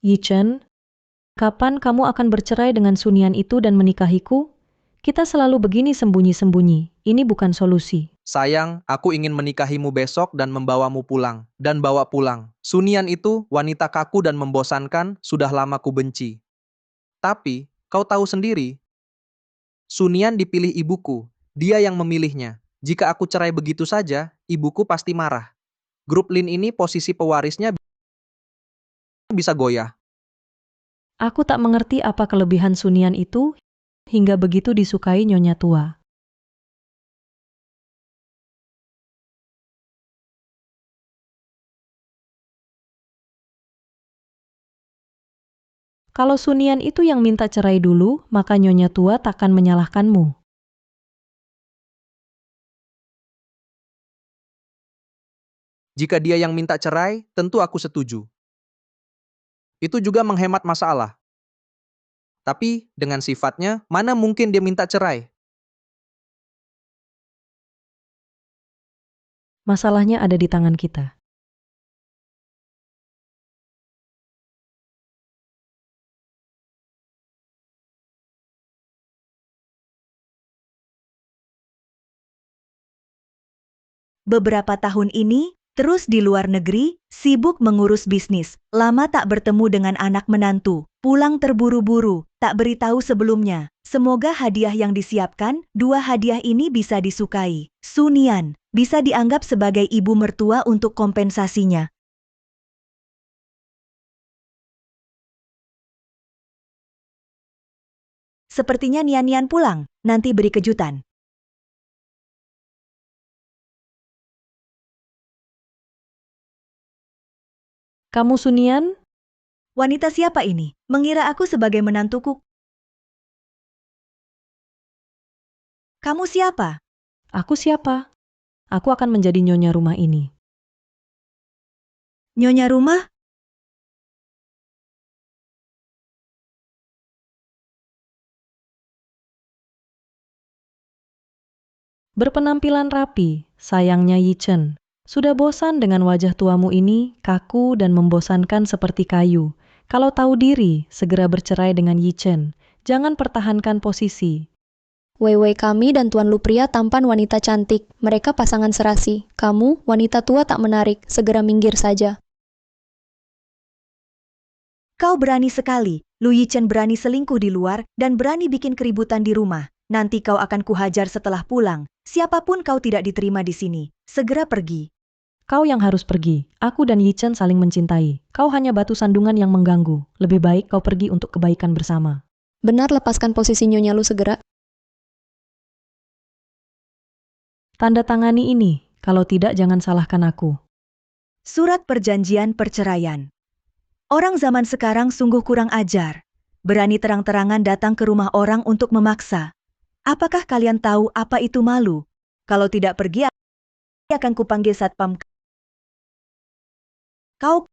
Yi Chen, kapan kamu akan bercerai dengan Sunian itu dan menikahiku? Kita selalu begini sembunyi-sembunyi. Ini bukan solusi. Sayang, aku ingin menikahimu besok dan membawamu pulang. Dan bawa pulang. Sunian itu wanita kaku dan membosankan, sudah lama ku benci. Tapi, kau tahu sendiri, Sunian dipilih ibuku. Dia yang memilihnya. Jika aku cerai begitu saja, ibuku pasti marah. Grup Lin ini posisi pewarisnya bisa goyah. Aku tak mengerti apa kelebihan Sunian itu hingga begitu disukai Nyonya Tua. Kalau Sunian itu yang minta cerai dulu, maka Nyonya Tua takkan menyalahkanmu. Jika dia yang minta cerai, tentu aku setuju. Itu juga menghemat masalah. Tapi, dengan sifatnya, mana mungkin dia minta cerai? Masalahnya ada di tangan kita. Beberapa tahun ini, terus di luar negeri, sibuk mengurus bisnis. Lama tak bertemu dengan anak menantu. Pulang terburu-buru, tak beritahu sebelumnya. Semoga hadiah yang disiapkan, 2 hadiah ini bisa disukai. Sunian, bisa dianggap sebagai ibu mertua untuk kompensasinya. Sepertinya Nian-Nian pulang, nanti beri kejutan. Kamu Sunian? Wanita siapa ini? Mengira aku sebagai menantuku. Kamu siapa? Aku siapa? Aku akan menjadi nyonya rumah ini. Nyonya rumah? Berpenampilan rapi, sayangnya Yi Chen. Sudah bosan dengan wajah tuamu ini, kaku dan membosankan seperti kayu. Kalau tahu diri, segera bercerai dengan Yi Chen. Jangan pertahankan posisi. Weiwei kami dan Tuan Lupria tampan wanita cantik. Mereka pasangan serasi. Kamu, wanita tua tak menarik. Segera minggir saja. Kau berani sekali. Lu Yichen berani selingkuh di luar dan berani bikin keributan di rumah. Nanti kau akan kuhajar setelah pulang. Siapapun kau tidak diterima di sini. Segera pergi. Kau yang harus pergi. Aku dan Yi Chen saling mencintai. Kau hanya batu sandungan yang mengganggu. Lebih baik kau pergi untuk kebaikan bersama. Benar, lepaskan posisi Nyonya Lu segera. Tanda tangani ini. Kalau tidak, jangan salahkan aku. Surat perjanjian perceraian. Orang zaman sekarang sungguh kurang ajar. Berani terang-terangan datang ke rumah orang untuk memaksa. Apakah kalian tahu apa itu malu? Kalau tidak pergi, akan kupanggil satpam. Kau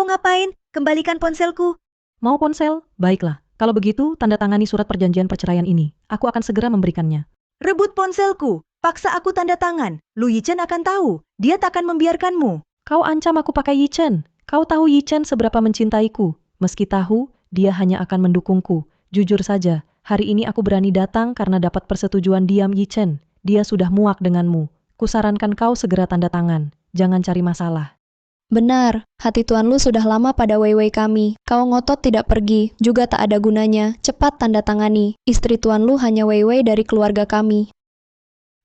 ngapain? Kembalikan ponselku. Mau ponsel? Baiklah. Kalau begitu, tanda tangani surat perjanjian perceraian ini. Aku akan segera memberikannya. Rebut ponselku. Paksa aku tanda tangan. Lu Yichen akan tahu. Dia takkan membiarkanmu. Kau ancam aku pakai Yi Chen. Kau tahu Yi Chen seberapa mencintaiku. Meski tahu, dia hanya akan mendukungku. Jujur saja, hari ini aku berani datang karena dapat persetujuan diam Yi Chen. Dia sudah muak denganmu. Kusarankan kau segera tanda tangan. Jangan cari masalah. Benar, hati Tuan Lu sudah lama pada Weiwei kami. Kau ngotot tidak pergi, juga tak ada gunanya. Cepat tanda tangani. Istri Tuan Lu hanya Weiwei dari keluarga kami.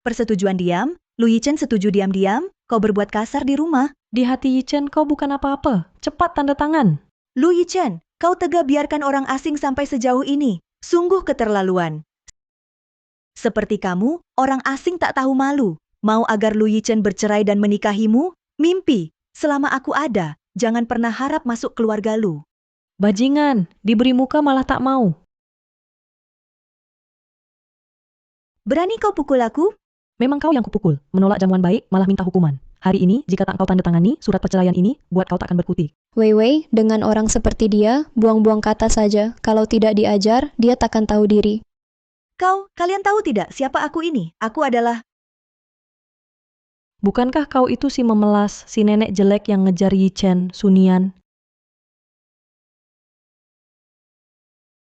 Persetujuan diam? Lu Yichen setuju diam-diam? Kau berbuat kasar di rumah? Di hati Yi Chen kau bukan apa-apa. Cepat tanda tangan. Lu Yichen, kau tega biarkan orang asing sampai sejauh ini. Sungguh keterlaluan. Seperti kamu, orang asing tak tahu malu. Mau agar Lu Yichen bercerai dan menikahimu? Mimpi. Selama aku ada, jangan pernah harap masuk keluarga Lu. Bajingan, diberi muka malah tak mau. Berani kau pukul aku? Memang kau yang kupukul. Menolak jamuan baik, malah minta hukuman. Hari ini, jika tak kau tanda tangani surat perceraian ini, buat kau takkan berkutik. Weiwei, dengan orang seperti dia, buang-buang kata saja. Kalau tidak diajar, dia takkan tahu diri. Kalian tahu tidak siapa aku ini? Aku adalah Bukankah kau itu si memelas, si nenek jelek yang ngejar Yichen, Sunian?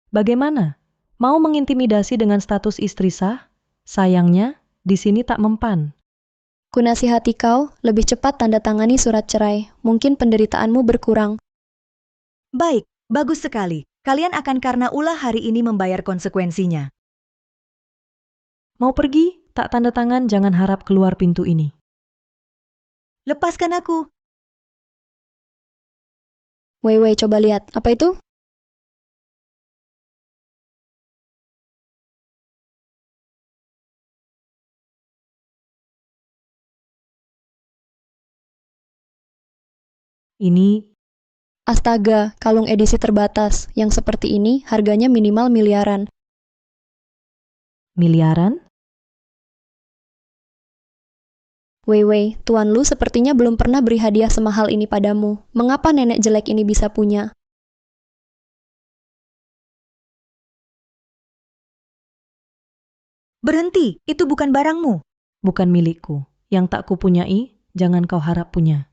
Bagaimana? Mau mengintimidasi dengan status istri sah? Sayangnya, di sini tak mempan. Kunasihati kau, lebih cepat tanda tangani surat cerai. Mungkin penderitaanmu berkurang. Baik, bagus sekali. Kalian akan karena ulah hari ini membayar konsekuensinya. Mau pergi? Tak tanda tangan, jangan harap keluar pintu ini. Lepaskan aku. Wei Wei, coba lihat. Apa itu? Ini Astaga, kalung edisi terbatas. Yang seperti ini harganya minimal miliaran. miliaran? Wei Wei, tuan Lu sepertinya belum pernah beri hadiah semahal ini padamu. Mengapa nenek jelek ini bisa punya? Berhenti, itu bukan barangmu. Bukan milikku. Yang tak kupunyai, jangan kau harap punya.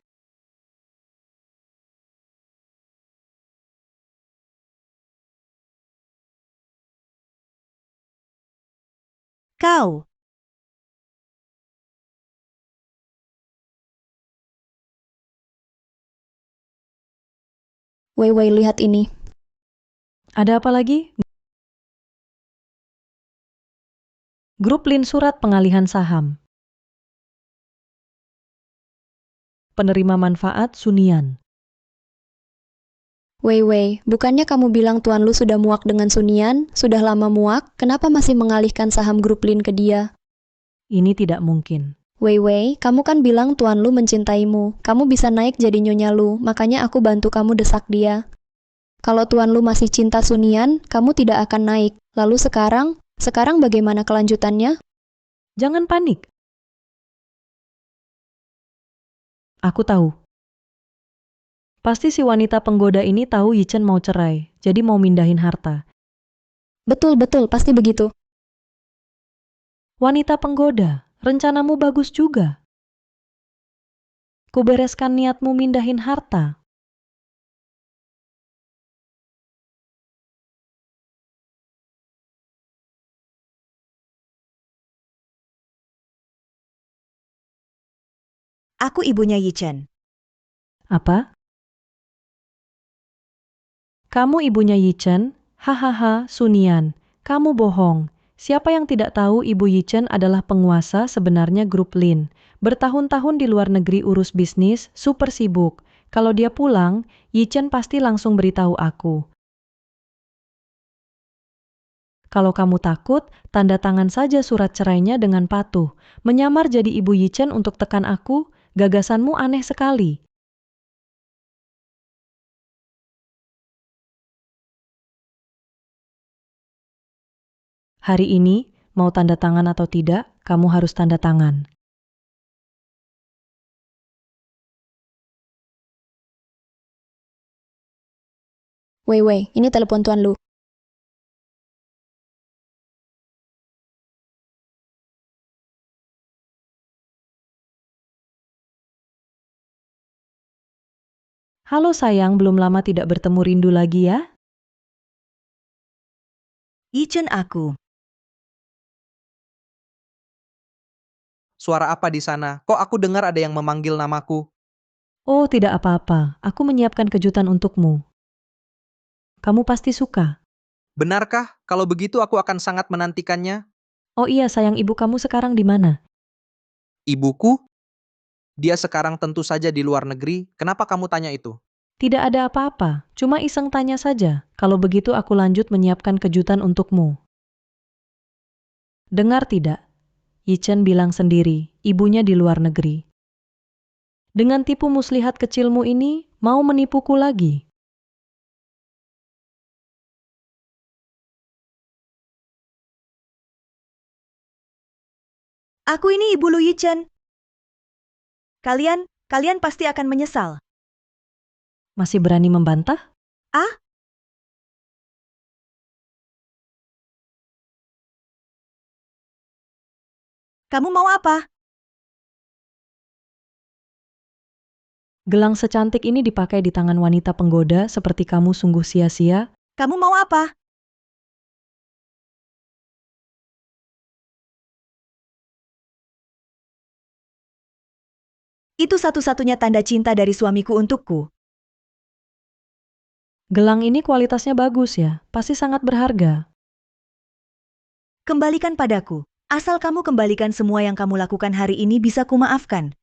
Kau. Wei Wei, lihat ini. Ada apa lagi? Grup Lin Surat Pengalihan Saham. Penerima manfaat Sunian. Wei Wei, bukannya kamu bilang tuan Lu sudah muak dengan Sunian? Sudah lama muak, kenapa masih mengalihkan saham grup Lin ke dia? Ini tidak mungkin. Wei Wei, kamu kan bilang tuan Lu mencintaimu. Kamu bisa naik jadi nyonya Lu, makanya aku bantu kamu desak dia. Kalau tuan Lu masih cinta Sunian, kamu tidak akan naik. Lalu sekarang bagaimana kelanjutannya? Jangan panik. Aku tahu. Pasti si wanita penggoda ini tahu Yichen mau cerai, jadi mau mindahin harta. Betul, pasti begitu. Wanita penggoda, rencanamu bagus juga. Kubereskan niatmu mindahin harta. Aku ibunya Yichen. Apa? Kamu ibunya Yichen? Hahaha, Sunian. Kamu bohong. Siapa yang tidak tahu ibu Yichen adalah penguasa sebenarnya grup Lin. Bertahun-tahun di luar negeri urus bisnis, super sibuk. Kalau dia pulang, Yichen pasti langsung beritahu aku. Kalau kamu takut, tanda tangan saja surat cerainya dengan patuh. Menyamar jadi ibu Yichen untuk tekan aku, gagasanmu aneh sekali. Hari ini, mau tanda tangan atau tidak, kamu harus tanda tangan. Wei Wei, ini telepon tuan Lu. Halo sayang, belum lama tidak bertemu, rindu lagi ya? Yichen aku. Suara apa di sana? Kok aku dengar ada yang memanggil namaku? Oh, tidak apa-apa. Aku menyiapkan kejutan untukmu. Kamu pasti suka. Benarkah? Kalau begitu aku akan sangat menantikannya. Oh iya, sayang, ibu kamu sekarang di mana? Ibuku? Dia sekarang tentu saja di luar negeri. Kenapa kamu tanya itu? Tidak ada apa-apa, cuma iseng tanya saja. Kalau begitu aku lanjut menyiapkan kejutan untukmu. Dengar tidak? Yichen bilang sendiri, ibunya di luar negeri. Dengan tipu muslihat kecilmu ini, mau menipuku lagi? Aku ini ibu Lu Yichen. Kalian pasti akan menyesal. Masih berani membantah? Ah, kamu mau apa? Gelang secantik ini dipakai di tangan wanita penggoda seperti kamu sungguh sia-sia. Kamu mau apa? Itu satu-satunya tanda cinta dari suamiku untukku. Gelang ini kualitasnya bagus ya, pasti sangat berharga. Kembalikan padaku. Asal kamu kembalikan semua yang kamu lakukan hari ini bisa kumaafkan.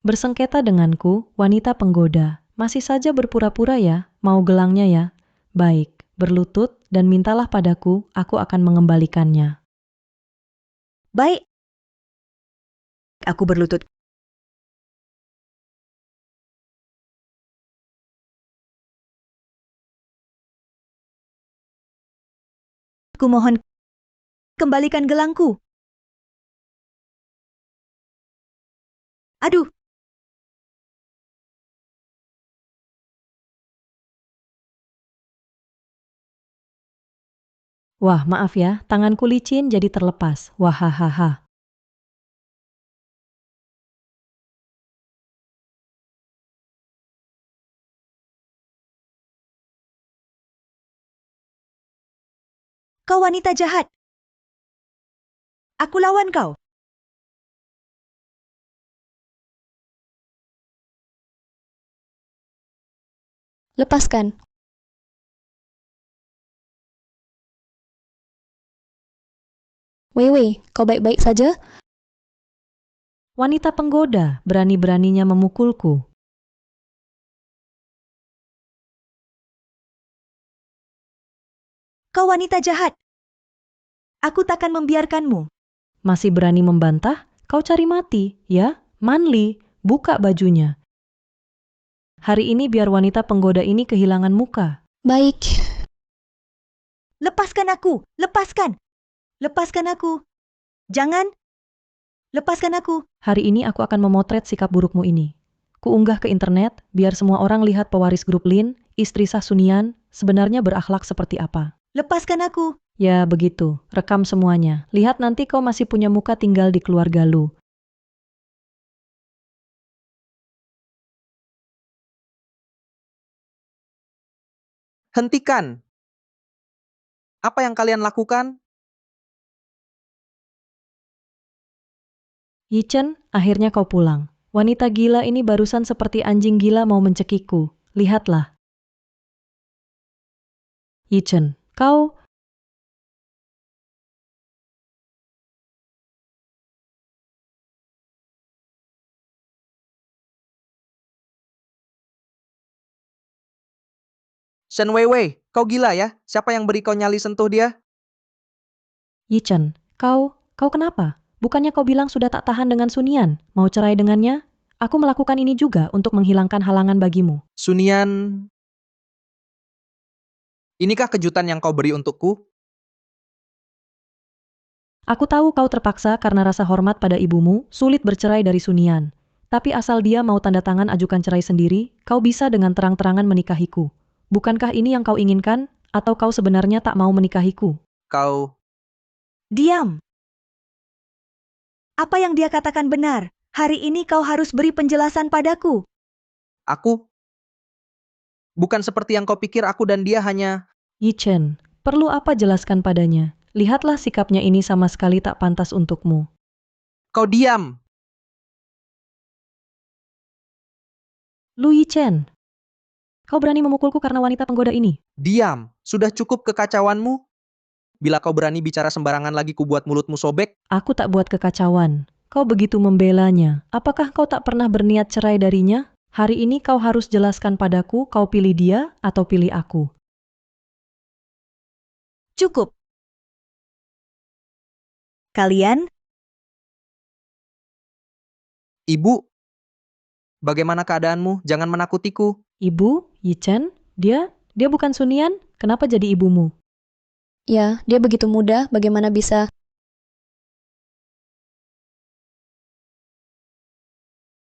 Bersengketa denganku, wanita penggoda. Masih saja berpura-pura ya, mau gelangnya ya. Baik, berlutut dan mintalah padaku, aku akan mengembalikannya. Baik. Aku berlutut. Ku mohon, kembalikan gelangku. Aduh, Wah, maaf ya, tanganku licin jadi terlepas. Wahahaha. kau wanita jahat. Aku lawan kau. Lepaskan. Wewe, kau baik-baik saja? Wanita penggoda, berani-beraninya memukulku. Kau wanita jahat. Aku takkan membiarkanmu. Masih berani membantah? Kau cari mati, ya? Manli, buka bajunya. Hari ini biar wanita penggoda ini kehilangan muka. Baik. Lepaskan aku. Lepaskan. Lepaskan aku. Jangan. Lepaskan aku. Hari ini aku akan memotret sikap burukmu ini. Kuunggah ke internet, biar semua orang lihat pewaris grup Lin, istri sah Sunian, sebenarnya berakhlak seperti apa. Lepaskan aku. Ya, begitu. Rekam semuanya. Lihat nanti kau masih punya muka tinggal di keluarga lu. Hentikan! Apa yang kalian lakukan? Yichen, akhirnya kau pulang. Wanita gila ini barusan seperti anjing gila mau mencekikku. Lihatlah. Yichen, kau... Shen Weiwei, kau gila ya? Siapa yang beri kau nyali sentuh dia? Yichen, kau kenapa? Bukannya kau bilang sudah tak tahan dengan Sunian? Mau cerai dengannya? Aku melakukan ini juga untuk menghilangkan halangan bagimu. Sunian, inikah kejutan yang kau beri untukku? Aku tahu kau terpaksa karena rasa hormat pada ibumu, sulit bercerai dari Sunian. Tapi asal dia mau tanda tangan ajukan cerai sendiri, kau bisa dengan terang-terangan menikahiku. Bukankah ini yang kau inginkan? Atau kau sebenarnya tak mau menikahiku? Kau, Diam. Apa yang dia katakan benar. Hari ini kau harus beri penjelasan padaku. aku, bukan seperti yang kau pikir aku dan dia hanya... Yichen, perlu apa jelaskan padanya? Lihatlah sikapnya ini sama sekali tak pantas untukmu. Kau diam! Lu Yichen, kau berani memukulku karena wanita penggoda ini? Diam! Sudah cukup kekacauanmu? Bila kau berani bicara sembarangan lagi ku buat mulutmu sobek, Aku tak buat kekacauan. Kau begitu membelanya. Apakah kau tak pernah berniat cerai darinya? Hari ini kau harus jelaskan padaku, kau pilih dia atau pilih aku. Cukup. Kalian, Ibu, bagaimana keadaanmu? Jangan menakutiku. Ibu, Yichen, dia bukan Sunian? Kenapa jadi ibumu? Ya, dia begitu muda, bagaimana bisa?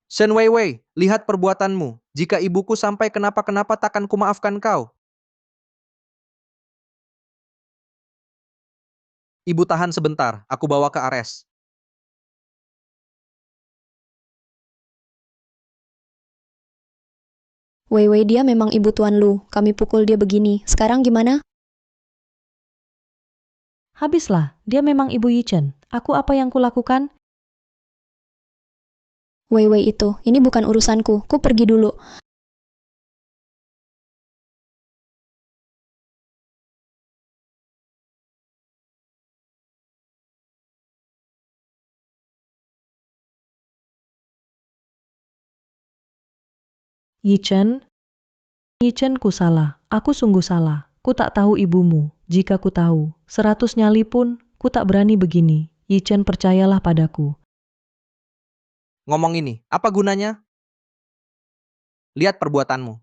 Shen Weiwei, lihat perbuatanmu. Jika ibuku sampai kenapa-kenapa takkan kumaafkan kau. Ibu tahan sebentar, aku bawa ke Ares. Wei Wei dia memang ibu Tuan Lu. Kami pukul dia begini. Sekarang gimana? Habislah, dia memang ibu Yichen. Aku apa yang kulakukan? Wei Wei itu, ini bukan urusanku. Ku pergi dulu. Yichen, Yichen ku salah. Aku sungguh salah. Ku tak tahu ibumu. Jika ku tahu, 100 nyali pun, ku tak berani begini. Yichen percayalah padaku. Ngomong ini, apa gunanya? Lihat perbuatanmu.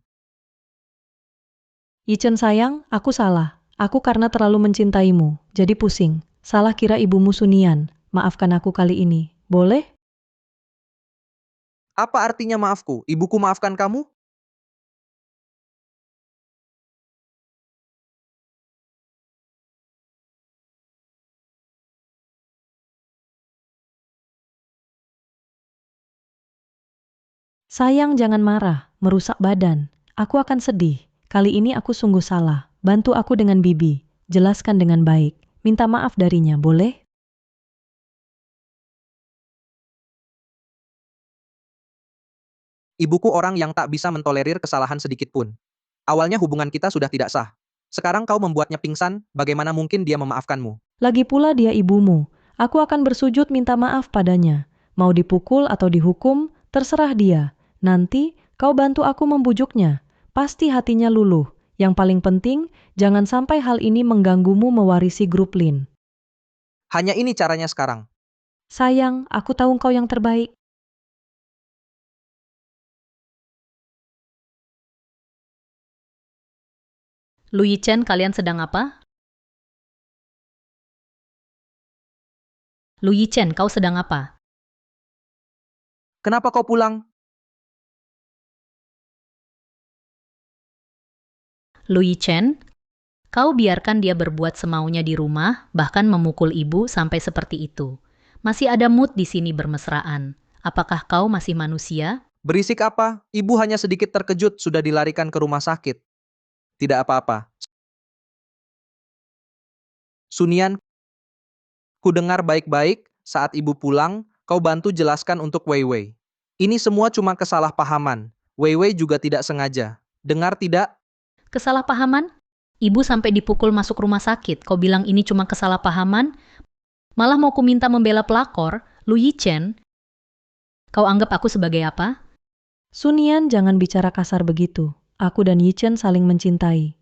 Yichen sayang, aku salah. Aku karena terlalu mencintaimu, jadi pusing. Salah kira ibumu Sunian. Maafkan aku kali ini. Boleh? Apa artinya maafku? Ibuku maafkan kamu? Sayang jangan marah, merusak badan. Aku akan sedih. Kali ini aku sungguh salah. Bantu aku dengan Bibi. Jelaskan dengan baik. Minta maaf darinya, boleh? Ibuku orang yang tak bisa mentolerir kesalahan sedikit pun. Awalnya hubungan kita sudah tidak sah. Sekarang kau membuatnya pingsan, bagaimana mungkin dia memaafkanmu? Lagi pula dia ibumu. Aku akan bersujud minta maaf padanya. Mau dipukul atau dihukum, terserah dia. Nanti kau bantu aku membujuknya. Pasti hatinya luluh. Yang paling penting, jangan sampai hal ini mengganggumu mewarisi grup Lin. Hanya ini caranya sekarang. Sayang, aku tahu kau yang terbaik. Lu Yichen, kalian sedang apa? Lu Yichen, kau sedang apa? Kenapa kau pulang? Lu Yichen, kau biarkan dia berbuat semaunya di rumah, bahkan memukul ibu sampai seperti itu. Masih ada mood di sini bermesraan. Apakah kau masih manusia? Berisik apa? Ibu hanya sedikit terkejut sudah dilarikan ke rumah sakit. Tidak apa-apa. Sunian, ku dengar baik-baik, saat ibu pulang, kau bantu jelaskan untuk Wei Wei. Ini semua cuma kesalahpahaman. Wei Wei juga tidak sengaja. Dengar tidak? Kesalahpahaman? Ibu sampai dipukul masuk rumah sakit. Kau bilang ini cuma kesalahpahaman? Malah mau ku minta membela pelakor, Lu Yichen. Kau anggap aku sebagai apa? Sunian jangan bicara kasar begitu. Aku dan Yichen saling mencintai.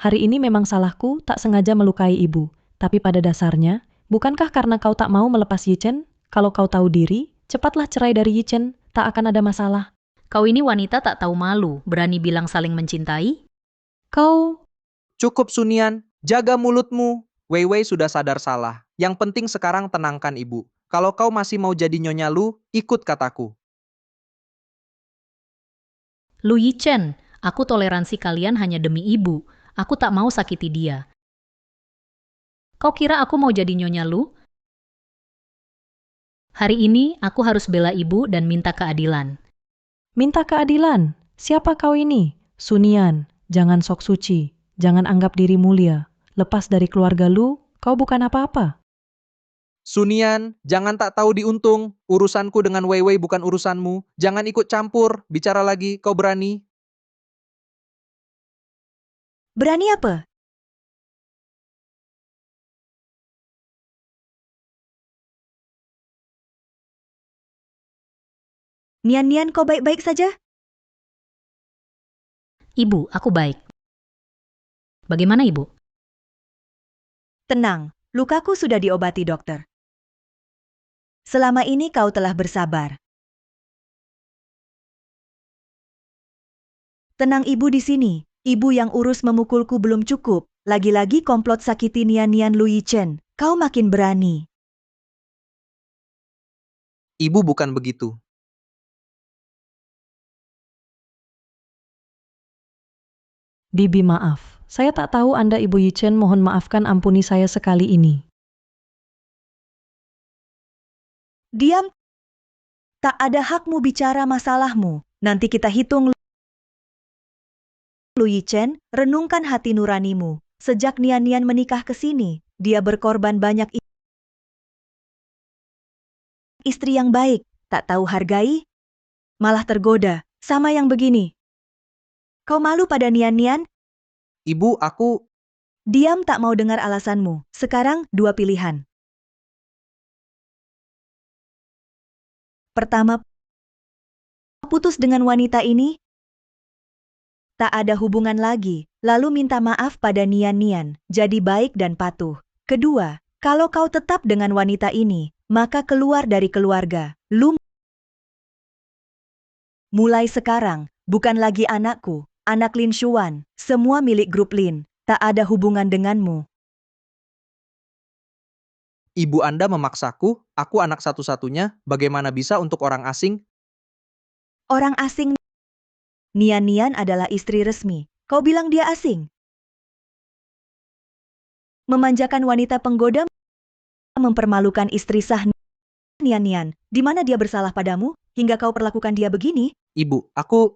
Hari ini memang salahku tak sengaja melukai ibu. Tapi pada dasarnya, bukankah karena kau tak mau melepas Yichen? Kalau kau tahu diri, cepatlah cerai dari Yichen, tak akan ada masalah. Kau ini wanita tak tahu malu, berani bilang saling mencintai? Kau, Cukup Sunian, jaga mulutmu. Wei Wei sudah sadar salah. Yang penting sekarang tenangkan ibu. Kalau kau masih mau jadi nyonya Lu, ikut kataku. Lu Yichen, aku toleransi kalian hanya demi ibu. Aku tak mau sakiti dia. Kau kira aku mau jadi nyonya Lu? Hari ini aku harus bela ibu dan minta keadilan. minta keadilan. Siapa kau ini? Sunian, jangan sok suci. Jangan anggap diri mulia. Lepas dari keluarga Lu, kau bukan apa-apa. Sunian, jangan tak tahu diuntung. Urusanku dengan Wei Wei bukan urusanmu. Jangan ikut campur. Bicara lagi, kau berani? Berani apa? Nian-Nian, kau baik-baik saja? Ibu, aku baik. Bagaimana ibu? Tenang, lukaku sudah diobati dokter. Selama ini kau telah bersabar. Tenang ibu di sini. Ibu yang urus memukulku belum cukup. Lagi-lagi komplot sakiti Nian-Nian Lu Yichen. Kau makin berani. Ibu bukan begitu. Bibi maaf. Saya tak tahu Anda Ibu Yichen, mohon maafkan, ampuni saya sekali ini. Diam. Tak ada hakmu bicara masalahmu. Nanti kita hitung Lu Yichen, renungkan hati nuranimu. Sejak Nian-Nian menikah ke sini, dia berkorban banyak istri yang baik, tak tahu hargai, malah tergoda, sama yang begini. Kau malu pada Nian-Nian? Ibu, aku... Diam, tak mau dengar alasanmu. Sekarang, dua pilihan. Pertama, putus dengan wanita ini, tak ada hubungan lagi, lalu minta maaf pada Nian-Nian, jadi baik dan patuh. Kedua, kalau kau tetap dengan wanita ini, maka keluar dari keluarga. Lu mulai sekarang, bukan lagi anakku, anak Lin Xuan, semua milik grup Lin, tak ada hubungan denganmu. Ibu Anda memaksaku, aku anak satu-satunya, bagaimana bisa untuk orang asing? Orang asing, Nian-Nian adalah istri resmi, kau bilang dia asing? Memanjakan wanita penggoda, mempermalukan istri sah Nian-Nian, di mana dia bersalah padamu, hingga kau perlakukan dia begini? Ibu, aku...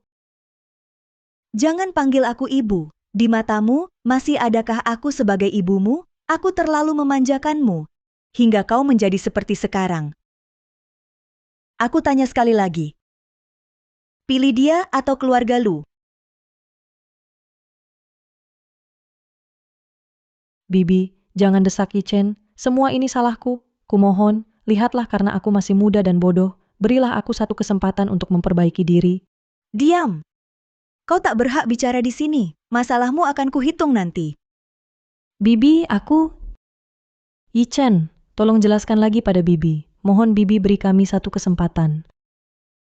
Jangan panggil aku ibu. Di matamu, masih adakah aku sebagai ibumu? Aku terlalu memanjakanmu, hingga kau menjadi seperti sekarang. Aku tanya sekali lagi. Pilih dia atau keluarga lu? Bibi, jangan desak Yichen. Semua ini salahku. Kumohon, lihatlah karena aku masih muda dan bodoh. Berilah aku satu kesempatan untuk memperbaiki diri. Diam. Kau tak berhak bicara di sini. Masalahmu akan kuhitung nanti. Bibi, aku... Yichen, tolong jelaskan lagi pada Bibi. Mohon Bibi beri kami satu kesempatan.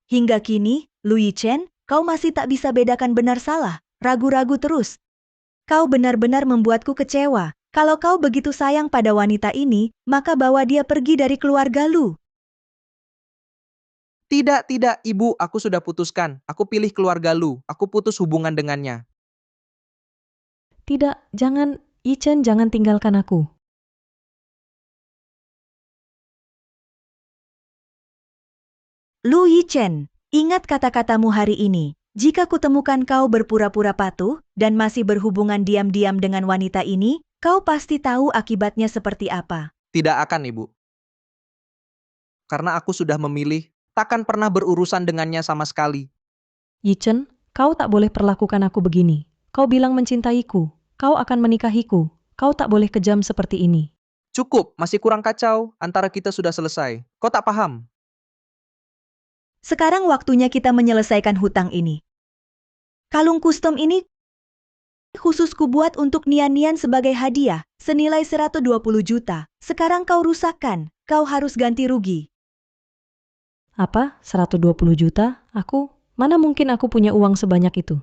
Hingga kini, Lu Yichen, kau masih tak bisa bedakan benar salah. Ragu-ragu terus. Kau benar-benar membuatku kecewa. Kalau kau begitu sayang pada wanita ini, maka bawa dia pergi dari keluarga lu. Tidak, tidak, Ibu, aku sudah putuskan. Aku pilih keluarga Lu, aku putus hubungan dengannya. Tidak, jangan... Yichen, jangan tinggalkan aku. Lu Yichen, ingat kata-katamu hari ini. Jika kutemukan kau berpura-pura patuh dan masih berhubungan diam-diam dengan wanita ini, kau pasti tahu akibatnya seperti apa. Tidak akan, Ibu. Karena aku sudah memilih, takkan pernah berurusan dengannya sama sekali. Yichen, kau tak boleh perlakukan aku begini. Kau bilang mencintaiku. Kau akan menikahiku. Kau tak boleh kejam seperti ini. Cukup, masih kurang kacau, antara kita sudah selesai. Kau tak paham? Sekarang waktunya kita menyelesaikan hutang ini. Kalung kustom ini khusus kubuat untuk Nian-Nian sebagai hadiah, senilai 120 juta. Sekarang kau rusakkan, kau harus ganti rugi. Apa? 120 juta? Aku? Mana mungkin aku punya uang sebanyak itu?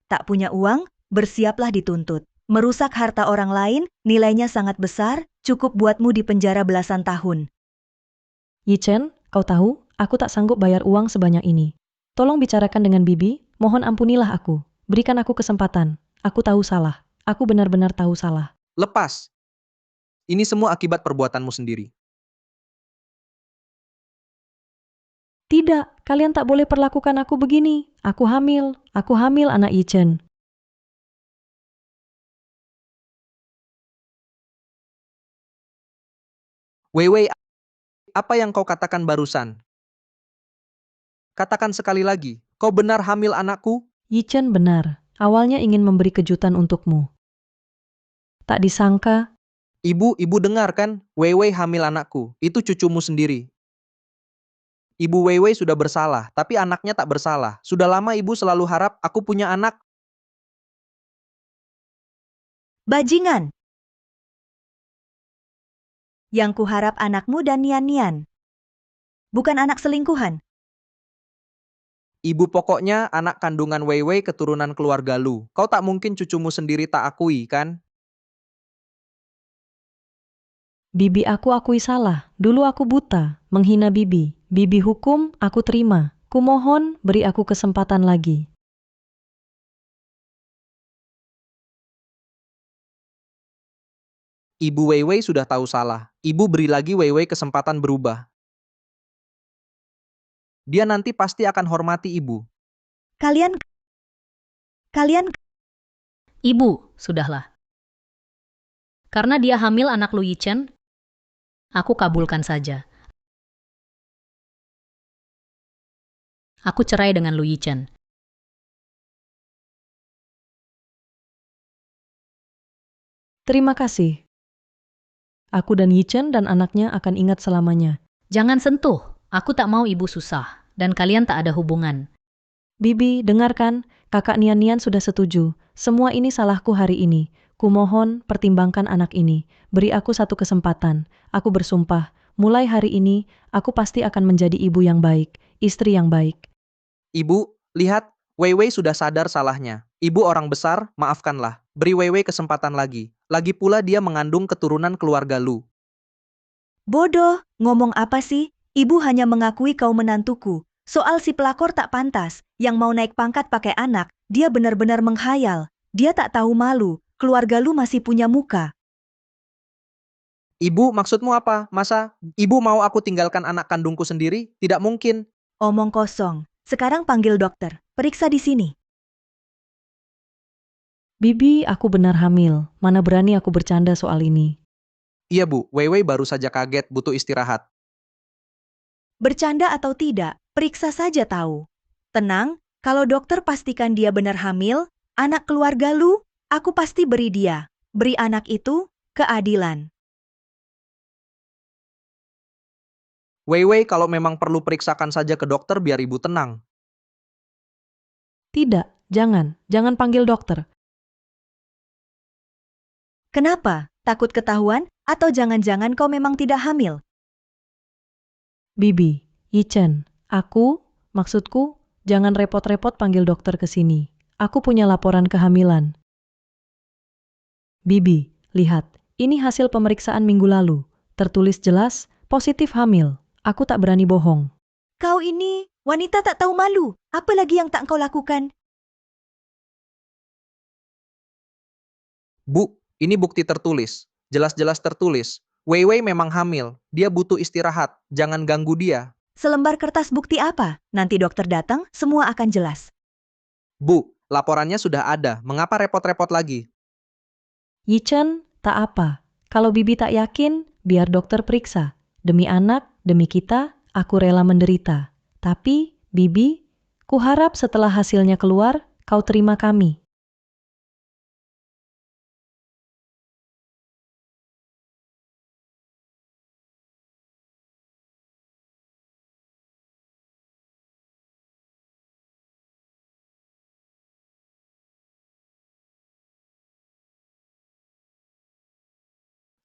Tak punya uang? Bersiaplah dituntut. Merusak harta orang lain, nilainya sangat besar, cukup buatmu di penjara belasan tahun. Yichen, kau tahu, aku tak sanggup bayar uang sebanyak ini. Tolong bicarakan dengan Bibi, mohon ampunilah aku. Berikan aku kesempatan. Aku tahu salah. Aku benar-benar tahu salah. Lepas. Ini semua akibat perbuatanmu sendiri. Tidak, kalian tak boleh perlakukan aku begini. Aku hamil anak Yichen. Weiwei, apa yang kau katakan barusan? Katakan sekali lagi, kau benar hamil anakku? Yichen benar, awalnya ingin memberi kejutan untukmu. Tak disangka, Ibu dengar kan? Weiwei hamil anakku, itu cucumu sendiri. Ibu Weiwei sudah bersalah, tapi anaknya tak bersalah. Sudah lama ibu selalu harap aku punya anak. Bajingan! Yang kuharap anakmu dan Nian-Nian. Bukan anak selingkuhan. Ibu pokoknya anak kandungan Weiwei keturunan keluarga Lu. Kau tak mungkin cucumu sendiri tak akui, kan? Bibi aku akui salah. Dulu aku buta, menghina Bibi. Bibi hukum, aku terima. Kumohon, beri aku kesempatan lagi. Ibu Weiwei sudah tahu salah. Ibu beri lagi Weiwei kesempatan berubah. Dia nanti pasti akan hormati ibu. Kalian Ibu, sudahlah. Karena dia hamil anak Lu Yichen, aku kabulkan saja. Aku cerai dengan Lu Yichen. Terima kasih. Aku dan Yichen dan anaknya akan ingat selamanya. Jangan sentuh, aku tak mau ibu susah, dan kalian tak ada hubungan. Bibi, dengarkan, kakak Nian-Nian sudah setuju. Semua ini salahku hari ini. Kumohon, pertimbangkan anak ini. Beri aku satu kesempatan. Aku bersumpah, mulai hari ini, aku pasti akan menjadi ibu yang baik, istri yang baik. Ibu, lihat, Wei Wei sudah sadar salahnya. Ibu orang besar, maafkanlah. Beri Wei Wei kesempatan lagi. Lagi pula dia mengandung keturunan keluarga Lu. Bodoh, ngomong apa sih? Ibu hanya mengakui kau menantuku. Soal si pelakor tak pantas, yang mau naik pangkat pakai anak, dia benar-benar menghayal. Dia tak tahu malu, keluarga Lu masih punya muka. Ibu, maksudmu apa? Masa ibu mau aku tinggalkan anak kandungku sendiri? Tidak mungkin. Omong kosong. Sekarang panggil dokter. Periksa di sini. Bibi, aku benar hamil. Mana berani aku bercanda soal ini. Iya Bu, Wei Wei baru saja kaget butuh istirahat. Bercanda atau tidak, periksa saja tahu. Tenang, kalau dokter pastikan dia benar hamil, anak keluarga Lu, aku pasti beri dia. Beri anak itu keadilan. Wei Wei kalau memang perlu periksakan saja ke dokter biar ibu tenang. Tidak, jangan panggil dokter. Kenapa? Takut ketahuan? Atau jangan-jangan kau memang tidak hamil? Bibi, Yichen, maksudku, jangan repot-repot panggil dokter ke sini. Aku punya laporan kehamilan. Bibi, lihat, ini hasil pemeriksaan minggu lalu. Tertulis jelas, positif hamil. Aku tak berani bohong. Kau ini wanita tak tahu malu. Apa lagi yang tak kau lakukan? Bu, ini bukti tertulis. Jelas-jelas tertulis. Wei Wei memang hamil. Dia butuh istirahat. Jangan ganggu dia. Selembar kertas bukti apa? Nanti dokter datang, semua akan jelas. Bu, laporannya sudah ada. Mengapa repot-repot lagi? Yichen, tak apa. Kalau Bibi tak yakin, biar dokter periksa. Demi anak, demi kita, aku rela menderita. Tapi, Bibi, kuharap setelah hasilnya keluar, kau terima kami.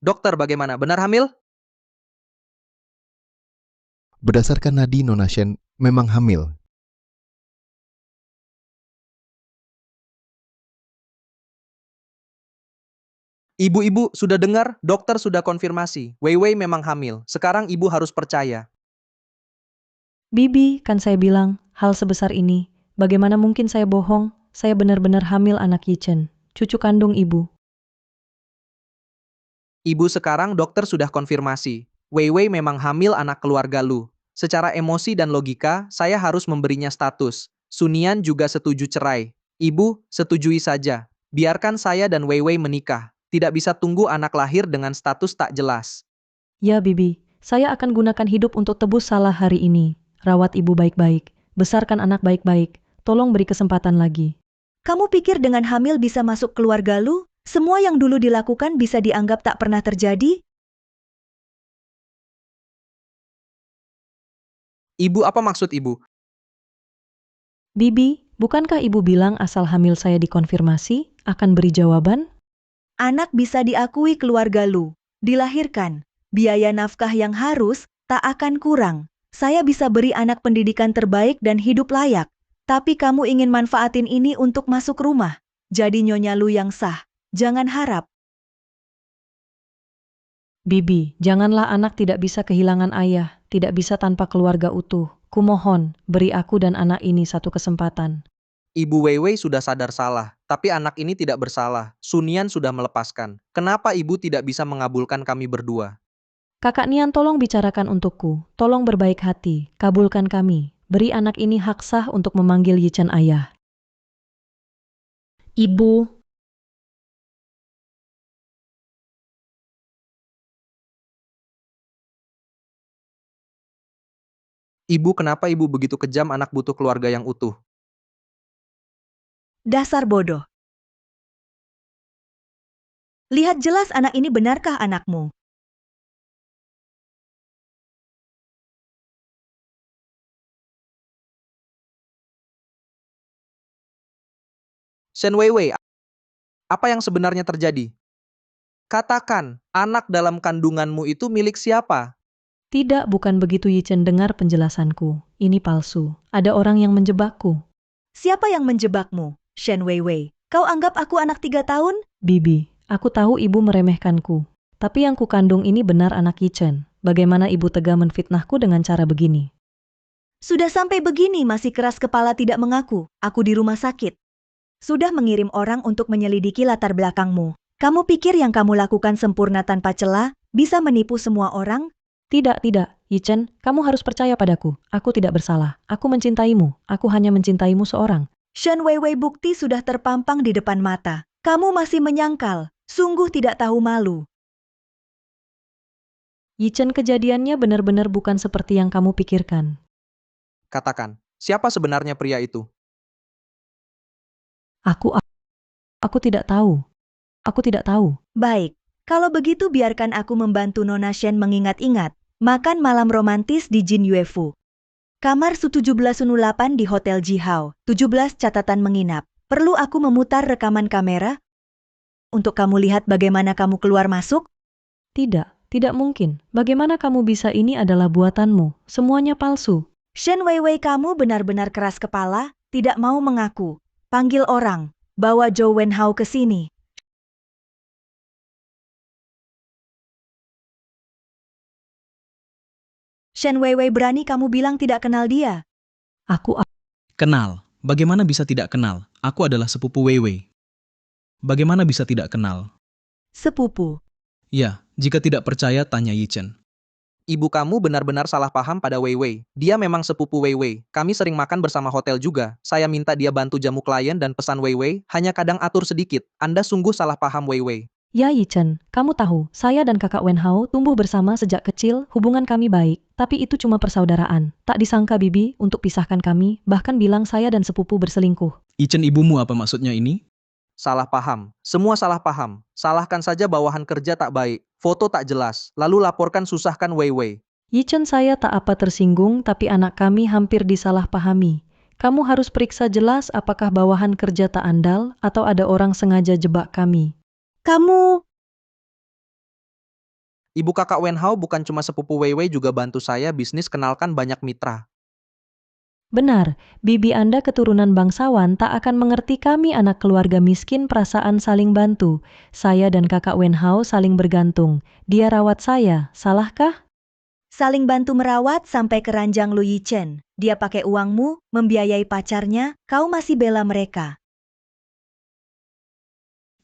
Dokter bagaimana? Benar hamil? Berdasarkan nadi Nona Shen memang hamil. Ibu-ibu sudah dengar? Dokter sudah konfirmasi. Wei Wei memang hamil. Sekarang ibu harus percaya. Bibi, kan saya bilang, hal sebesar ini. Bagaimana mungkin saya bohong? Saya benar-benar hamil anak Yichen, cucu kandung ibu. Ibu sekarang dokter sudah konfirmasi. Wei Wei memang hamil anak keluarga Lu. Secara emosi dan logika, saya harus memberinya status. Sunian juga setuju cerai. Ibu, setujui saja. Biarkan saya dan Wei Wei menikah. Tidak bisa tunggu anak lahir dengan status tak jelas. Ya, Bibi, saya akan gunakan hidup untuk tebus salah hari ini. Rawat ibu baik-baik, besarkan anak baik-baik. Tolong beri kesempatan lagi. Kamu pikir dengan hamil bisa masuk keluarga Lu? Semua yang dulu dilakukan bisa dianggap tak pernah terjadi? Ibu, apa maksud ibu? Bibi, bukankah ibu bilang asal hamil saya dikonfirmasi, akan beri jawaban? Anak bisa diakui keluarga Lu. Dilahirkan. Biaya nafkah yang harus tak akan kurang. Saya bisa beri anak pendidikan terbaik dan hidup layak. Tapi kamu ingin manfaatin ini untuk masuk rumah. Jadi nyonya Lu yang sah. Jangan harap. Bibi, janganlah anak tidak bisa kehilangan ayah, tidak bisa tanpa keluarga utuh. Kumohon, beri aku dan anak ini satu kesempatan. Ibu Wei Wei sudah sadar salah, tapi anak ini tidak bersalah. Sunian sudah melepaskan. Kenapa ibu tidak bisa mengabulkan kami berdua? Kakak Nian tolong bicarakan untukku, tolong berbaik hati, kabulkan kami. Beri anak ini hak sah untuk memanggil Yichen ayah. Ibu, Ibu, kenapa ibu begitu kejam? Anak butuh keluarga yang utuh. Dasar bodoh. Lihat jelas anak ini benarkah anakmu? Shen Weiwei, apa yang sebenarnya terjadi? Katakan, anak dalam kandunganmu itu milik siapa? Tidak, bukan begitu Yichen, dengar penjelasanku. Ini palsu. Ada orang yang menjebakku. Siapa yang menjebakmu, Shen Weiwei? Kau anggap aku anak 3 tahun? Bibi, aku tahu ibu meremehkanku. Tapi yang kukandung ini benar anak Yichen. Bagaimana ibu tega menfitnahku dengan cara begini? Sudah sampai begini masih keras kepala tidak mengaku. Aku di rumah sakit. Sudah mengirim orang untuk menyelidiki latar belakangmu. Kamu pikir yang kamu lakukan sempurna tanpa celah, bisa menipu semua orang? Tidak, Yichen, kamu harus percaya padaku. Aku tidak bersalah. Aku mencintaimu. Aku hanya mencintaimu seorang. Shen Weiwei, bukti sudah terpampang di depan mata. Kamu masih menyangkal. Sungguh tidak tahu malu. Yichen, kejadiannya benar-benar bukan seperti yang kamu pikirkan. Katakan, siapa sebenarnya pria itu? Aku tidak tahu. Aku tidak tahu. Baik, kalau begitu biarkan aku membantu Nona Shen mengingat-ingat. Makan malam romantis di Jin Yuefu. Kamar Su 1708 di Hotel Jihao, 17 catatan menginap. Perlu aku memutar rekaman kamera? Untuk kamu lihat bagaimana kamu keluar masuk? Tidak mungkin. Bagaimana kamu bisa, ini adalah buatanmu. Semuanya palsu. Shen Weiwei, kamu benar-benar keras kepala, tidak mau mengaku. Panggil orang, bawa Zhou Wenhao ke sini. Shen Weiwei, berani kamu bilang tidak kenal dia? Kenal. Bagaimana bisa tidak kenal? Aku adalah sepupu Weiwei. Bagaimana bisa tidak kenal? Sepupu. Ya, jika tidak percaya tanya Yichen. Ibu kamu benar-benar salah paham pada Weiwei. Dia memang sepupu Weiwei. Kami sering makan bersama hotel juga. Saya minta dia bantu jamu klien dan pesan Weiwei, hanya kadang atur sedikit. Anda sungguh salah paham Weiwei. Ya Yichen, kamu tahu, saya dan kakak Wenhao tumbuh bersama sejak kecil, hubungan kami baik. Tapi itu cuma persaudaraan. Tak disangka Bibi untuk pisahkan kami, bahkan bilang saya dan sepupu berselingkuh. Yichen, ibumu apa maksudnya ini? Salah paham. Semua salah paham. Salahkan saja bawahan kerja tak baik. Foto tak jelas. Lalu laporkan, susahkan Weiwei. Yichen, saya tak apa tersinggung, tapi anak kami hampir disalahpahami. Kamu harus periksa jelas apakah bawahan kerja tak andal atau ada orang sengaja jebak kami. Kamu... Ibu kakak Wenhao bukan cuma sepupu Weiwei, juga bantu saya bisnis, kenalkan banyak mitra. Benar, bibi Anda keturunan bangsawan tak akan mengerti kami anak keluarga miskin, perasaan saling bantu. Saya dan kakak Wenhao saling bergantung. Dia rawat saya, salahkah? Saling bantu merawat sampai keranjang Lu Yichen. Dia pakai uangmu, membiayai pacarnya, kau masih bela mereka.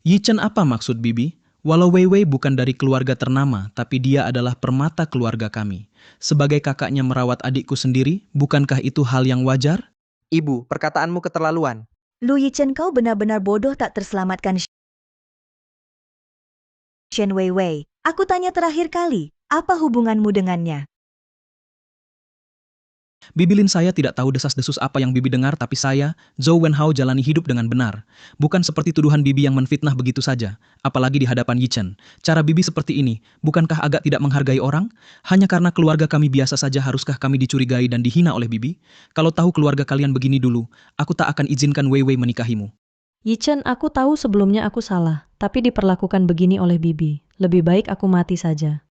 Yichen, apa maksud Bibi? Walau Weiwei bukan dari keluarga ternama, tapi dia adalah permata keluarga kami. Sebagai kakaknya merawat adikku sendiri, bukankah itu hal yang wajar? Ibu, perkataanmu keterlaluan. Lu Yichen, kau benar-benar bodoh tak terselamatkan. Shen Weiwei, aku tanya terakhir kali, apa hubunganmu dengannya? Bibi Lin, saya tidak tahu desas-desus apa yang Bibi dengar, tapi saya, Zhou Wenhao, jalani hidup dengan benar. Bukan seperti tuduhan Bibi yang menfitnah begitu saja, apalagi di hadapan Yichen. Cara Bibi seperti ini, bukankah agak tidak menghargai orang? Hanya karena keluarga kami biasa saja, haruskah kami dicurigai dan dihina oleh Bibi? Kalau tahu keluarga kalian begini dulu, aku tak akan izinkan Weiwei menikahimu. Yichen, aku tahu sebelumnya aku salah, tapi diperlakukan begini oleh bibi. Lebih baik aku mati saja.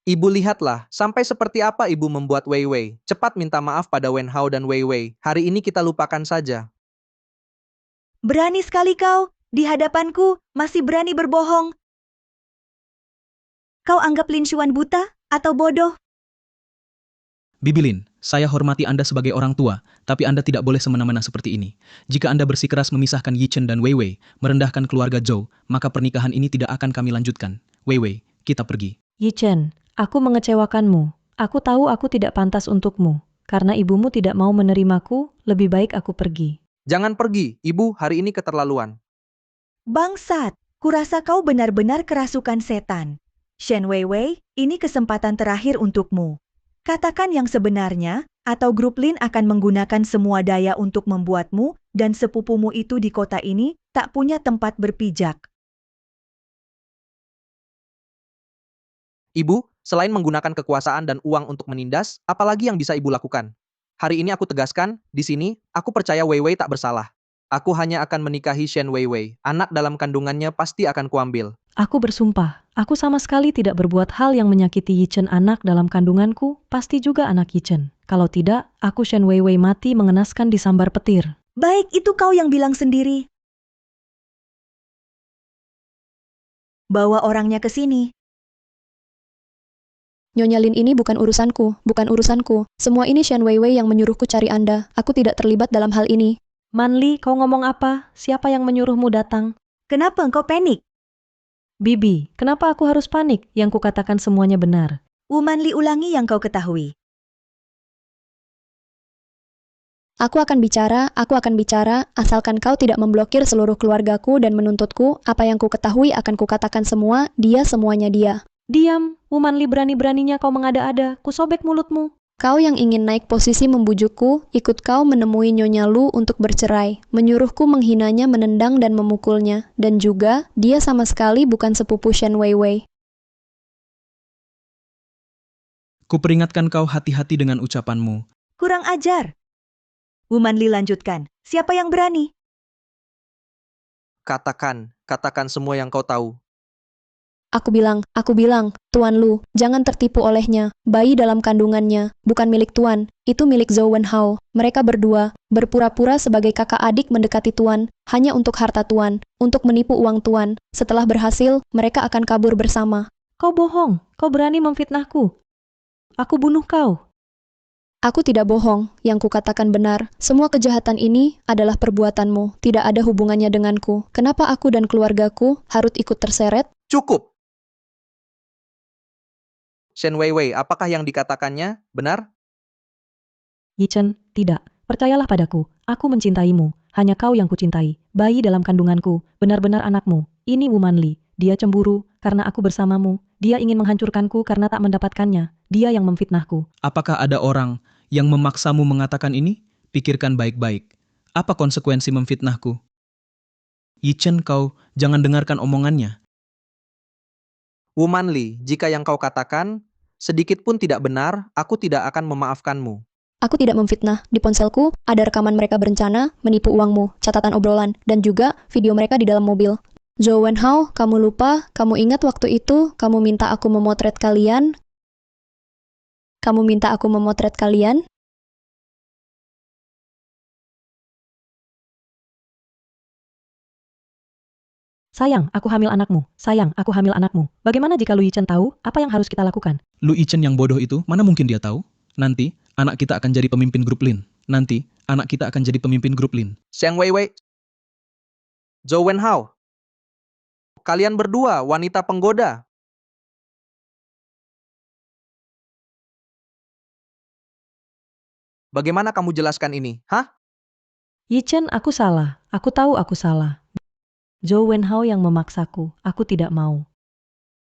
Ibu, lihatlah, sampai seperti apa ibu membuat Weiwei. Cepat minta maaf pada Wenhao dan Weiwei. Hari ini kita lupakan saja. Berani sekali kau, di hadapanku, masih berani berbohong. Kau anggap Lin Xuan buta atau bodoh? Bibi Lin, saya hormati Anda sebagai orang tua, tapi Anda tidak boleh semena-mena seperti ini. Jika Anda bersikeras memisahkan Yichen dan Weiwei, merendahkan keluarga Zhou, maka pernikahan ini tidak akan kami lanjutkan. Weiwei, kita pergi. Yichen, aku mengecewakanmu. Aku tahu aku tidak pantas untukmu. Karena ibumu tidak mau menerimaku, lebih baik aku pergi. Jangan pergi, ibu, hari ini keterlaluan. Bangsat, kurasa kau benar-benar kerasukan setan. Shen Weiwei, ini kesempatan terakhir untukmu. Katakan yang sebenarnya, Atau grup Lin akan menggunakan semua daya untuk membuatmu dan sepupumu itu di kota ini tak punya tempat berpijak. Ibu, selain menggunakan kekuasaan dan uang untuk menindas, apalagi yang bisa ibu lakukan? Hari ini aku tegaskan, di sini, aku percaya Wei Wei tak bersalah. Aku hanya akan menikahi Shen Wei Wei. Anak dalam kandungannya pasti akan kuambil. Aku bersumpah, aku sama sekali tidak berbuat hal yang menyakiti Yi Chen. Anak dalam kandunganku pasti juga anak Yi Chen. Kalau tidak, aku Shen Wei Wei mati mengenaskan di sambar petir. Baik, itu kau yang bilang sendiri. Bawa orangnya ke sini. Nyonya Lin ini bukan urusanku, bukan urusanku. Semua ini Shen Wei Wei yang menyuruhku cari Anda. Aku tidak terlibat dalam hal ini. Manli, kau ngomong apa? Siapa yang menyuruhmu datang? Kenapa engkau panik? Bibi, kenapa aku harus panik? Yang kukatakan semuanya benar. Manli, ulangi yang kau ketahui. Aku akan bicara, asalkan kau tidak memblokir seluruh keluargaku dan menuntutku. Apa yang ku ketahui akan kukatakan semua, dia semuanya dia. Diam, Manli, berani-beraninya kau mengada-ada. Kusobek mulutmu. Kau yang ingin naik posisi membujukku, ikut kau menemui Nyonya Lu untuk bercerai, menyuruhku menghinanya, menendang dan memukulnya, dan juga, dia sama sekali bukan sepupu Shen Wei Wei. Kuperingatkan kau hati-hati dengan ucapanmu. Kurang ajar. Manli lanjutkan. Siapa yang berani? Katakan semua yang kau tahu. Aku bilang, Tuan Lu, jangan tertipu olehnya. Bayi dalam kandungannya, bukan milik Tuan, itu milik Zhou Wenhao. Mereka berdua, berpura-pura sebagai kakak adik mendekati Tuan, hanya untuk harta Tuan, untuk menipu uang Tuan. Setelah berhasil, mereka akan kabur bersama. Kau bohong, kau berani memfitnahku. Aku bunuh kau. Aku tidak bohong, yang kukatakan benar. Semua kejahatan ini adalah perbuatanmu, tidak ada hubungannya denganku. Kenapa aku dan keluargaku harus ikut terseret? Cukup! Shen Wei Wei, apakah yang dikatakannya benar? Yi Chen, tidak. Percayalah padaku, aku mencintaimu. Hanya kau yang kucintai. Bayi dalam kandunganku, benar-benar anakmu. Ini Wu Manli. Dia cemburu karena aku bersamamu. Dia ingin menghancurkanku karena tak mendapatkannya. Dia yang memfitnahku. Apakah ada orang yang memaksamu mengatakan ini? Pikirkan baik-baik. Apa konsekuensi memfitnahku? Yi Chen, kau jangan dengarkan omongannya. Wu Manli, jika yang kau katakan sedikit pun tidak benar, aku tidak akan memaafkanmu. Aku tidak memfitnah. Di ponselku, ada rekaman mereka berencana menipu uangmu, catatan obrolan, dan juga video mereka di dalam mobil. Zhou Wenhao, kamu lupa? Kamu ingat waktu itu, kamu minta aku memotret kalian? Sayang, aku hamil anakmu. Sayang, aku hamil anakmu. Bagaimana jika Lu Yi Chen tahu? Apa yang harus kita lakukan? Lu Yi Chen yang bodoh itu, mana mungkin dia tahu? Nanti, anak kita akan jadi pemimpin grup Lin. Shen Wei Wei, Zhou Wenhao, kalian berdua wanita penggoda. Bagaimana kamu jelaskan ini? Hah? Yi Chen, aku salah. Aku tahu aku salah. Zhou Wenhao yang memaksaku. Aku tidak mau.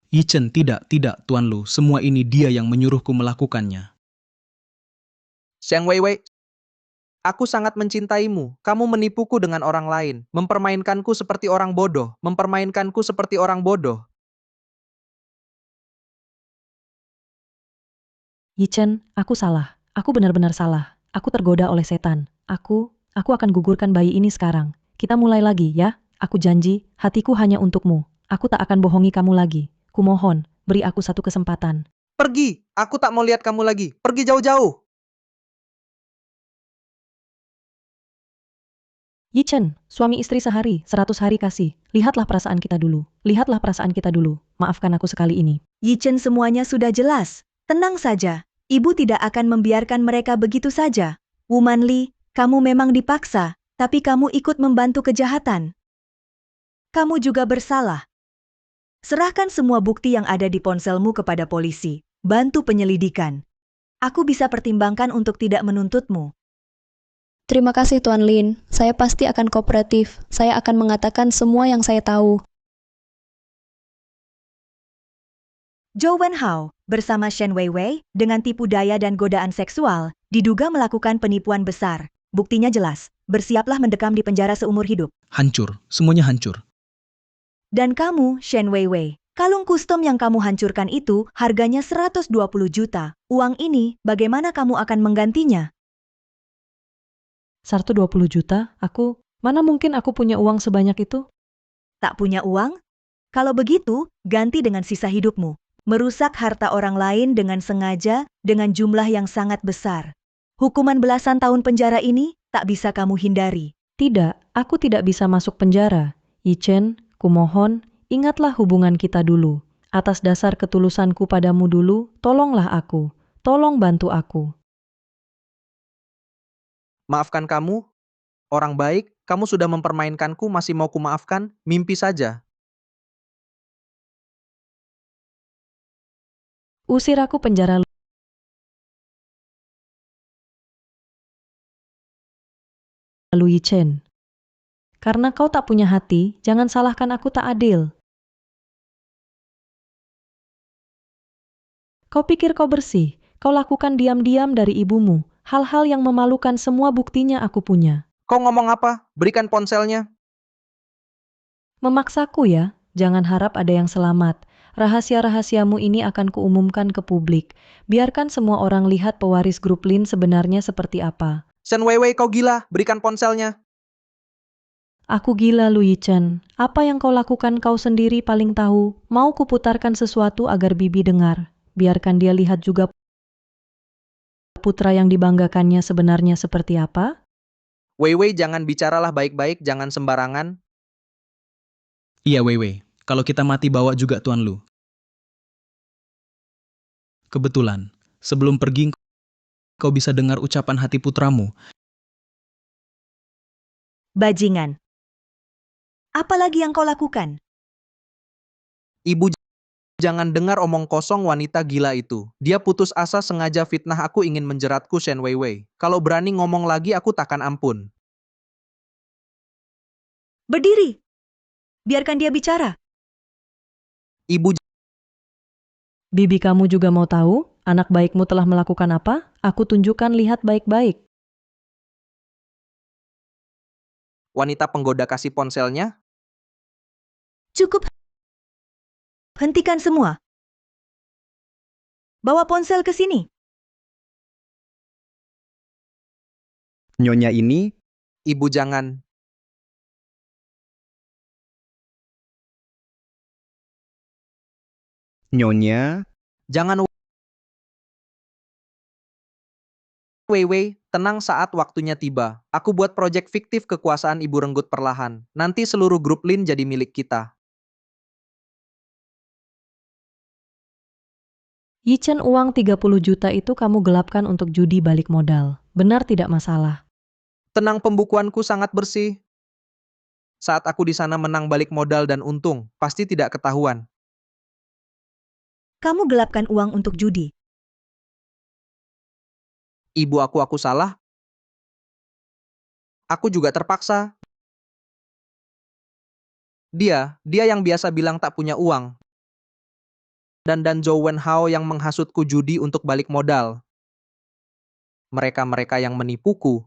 Yi Chen, tidak, Tuan Lu. Semua ini dia yang menyuruhku melakukannya. Shen Wei Wei, aku sangat mencintaimu. Kamu menipuku dengan orang lain. Mempermainkanku seperti orang bodoh. Yi Chen, aku salah. Aku benar-benar salah. Aku tergoda oleh setan. Aku akan gugurkan bayi ini sekarang. Kita mulai lagi, ya? Aku janji, hatiku hanya untukmu. Aku tak akan bohongi kamu lagi. Kumohon, beri aku satu kesempatan. Pergi, aku tak mau lihat kamu lagi. Pergi jauh-jauh. Yi Chen, suami istri sehari, 100 hari kasih. Lihatlah perasaan kita dulu. Maafkan aku sekali ini. Yi Chen, semuanya sudah jelas. Tenang saja. Ibu tidak akan membiarkan mereka begitu saja. Wu Manli, kamu memang dipaksa, tapi kamu ikut membantu kejahatan. Kamu juga bersalah. Serahkan semua bukti yang ada di ponselmu kepada polisi. Bantu penyelidikan. Aku bisa pertimbangkan untuk tidak menuntutmu. Terima kasih Tuan Lin, saya pasti akan kooperatif. Saya akan mengatakan semua yang saya tahu. Zhou Wenhao bersama Shen Weiwei dengan tipu daya dan godaan seksual diduga melakukan penipuan besar. Buktinya jelas, bersiaplah mendekam di penjara seumur hidup. Hancur, semuanya hancur. Dan kamu, Shen Weiwei, kalung kustom yang kamu hancurkan itu harganya 120 juta. Uang ini bagaimana kamu akan menggantinya? 120 juta? Mana mungkin aku punya uang sebanyak itu? Tak punya uang? Kalau begitu, ganti dengan sisa hidupmu. Merusak harta orang lain dengan sengaja dengan jumlah yang sangat besar. Hukuman belasan tahun penjara ini tak bisa kamu hindari. Tidak, aku tidak bisa masuk penjara. Yichen, kumohon, ingatlah hubungan kita dulu. Atas dasar ketulusanku padamu dulu, tolonglah aku. Tolong bantu aku. Maafkan kamu, orang baik, kamu sudah mempermainkanku masih mau kumaafkan, mimpi saja. Usir aku penjara lalu Yichen. Karena kau tak punya hati, jangan salahkan aku tak adil. Kau pikir kau bersih, kau lakukan diam-diam dari ibumu. Hal-hal yang memalukan semua buktinya aku punya. Kau ngomong apa? Berikan ponselnya. Memaksaku ya, jangan harap ada yang selamat. Rahasia-rahasiamu ini akan kuumumkan ke publik. Biarkan semua orang lihat pewaris grup Lin sebenarnya seperti apa. Shen Weiwei, kau gila, berikan ponselnya. Aku gila, Lu Yichen. Apa yang kau lakukan kau sendiri paling tahu. Mau kuputarkan sesuatu agar Bibi dengar. Biarkan dia lihat juga putra yang dibanggakannya sebenarnya seperti apa. Weiwei, jangan bicaralah baik-baik, jangan sembarangan. Iya, Weiwei. Kalau kita mati bawa juga Tuan Lu. Kebetulan, sebelum pergi kau bisa dengar ucapan hati putramu. Bajingan. Apalagi yang kau lakukan? Ibu, jangan dengar omong kosong wanita gila itu. Dia putus asa sengaja fitnah aku ingin menjeratku, Shen Weiwei. Kalau berani ngomong lagi aku takkan ampun. Berdiri. Biarkan dia bicara. Ibu, Bibi kamu juga mau tahu? Anak baikmu telah melakukan apa? Aku tunjukkan, lihat baik-baik. wanita penggoda kasih ponselnya. Cukup. Hentikan semua. Bawa ponsel ke sini. Nyonya ini, Ibu jangan. Nyonya, Jangan. Weiwei, tenang saat waktunya tiba. Aku buat proyek fiktif kekuasaan Ibu Renggut perlahan. Nanti seluruh grup Lin jadi milik kita. Yichen, uang 30 juta itu kamu gelapkan untuk judi balik modal. Benar tidak masalah. Tenang, pembukuanku sangat bersih. Saat aku di sana menang balik modal dan untung, pasti tidak ketahuan. Kamu gelapkan uang untuk judi. Ibu, aku salah. Aku juga terpaksa. Dia yang biasa bilang tak punya uang. Dan Zhou Wenhao yang menghasutku judi untuk balik modal. Mereka-mereka yang menipuku.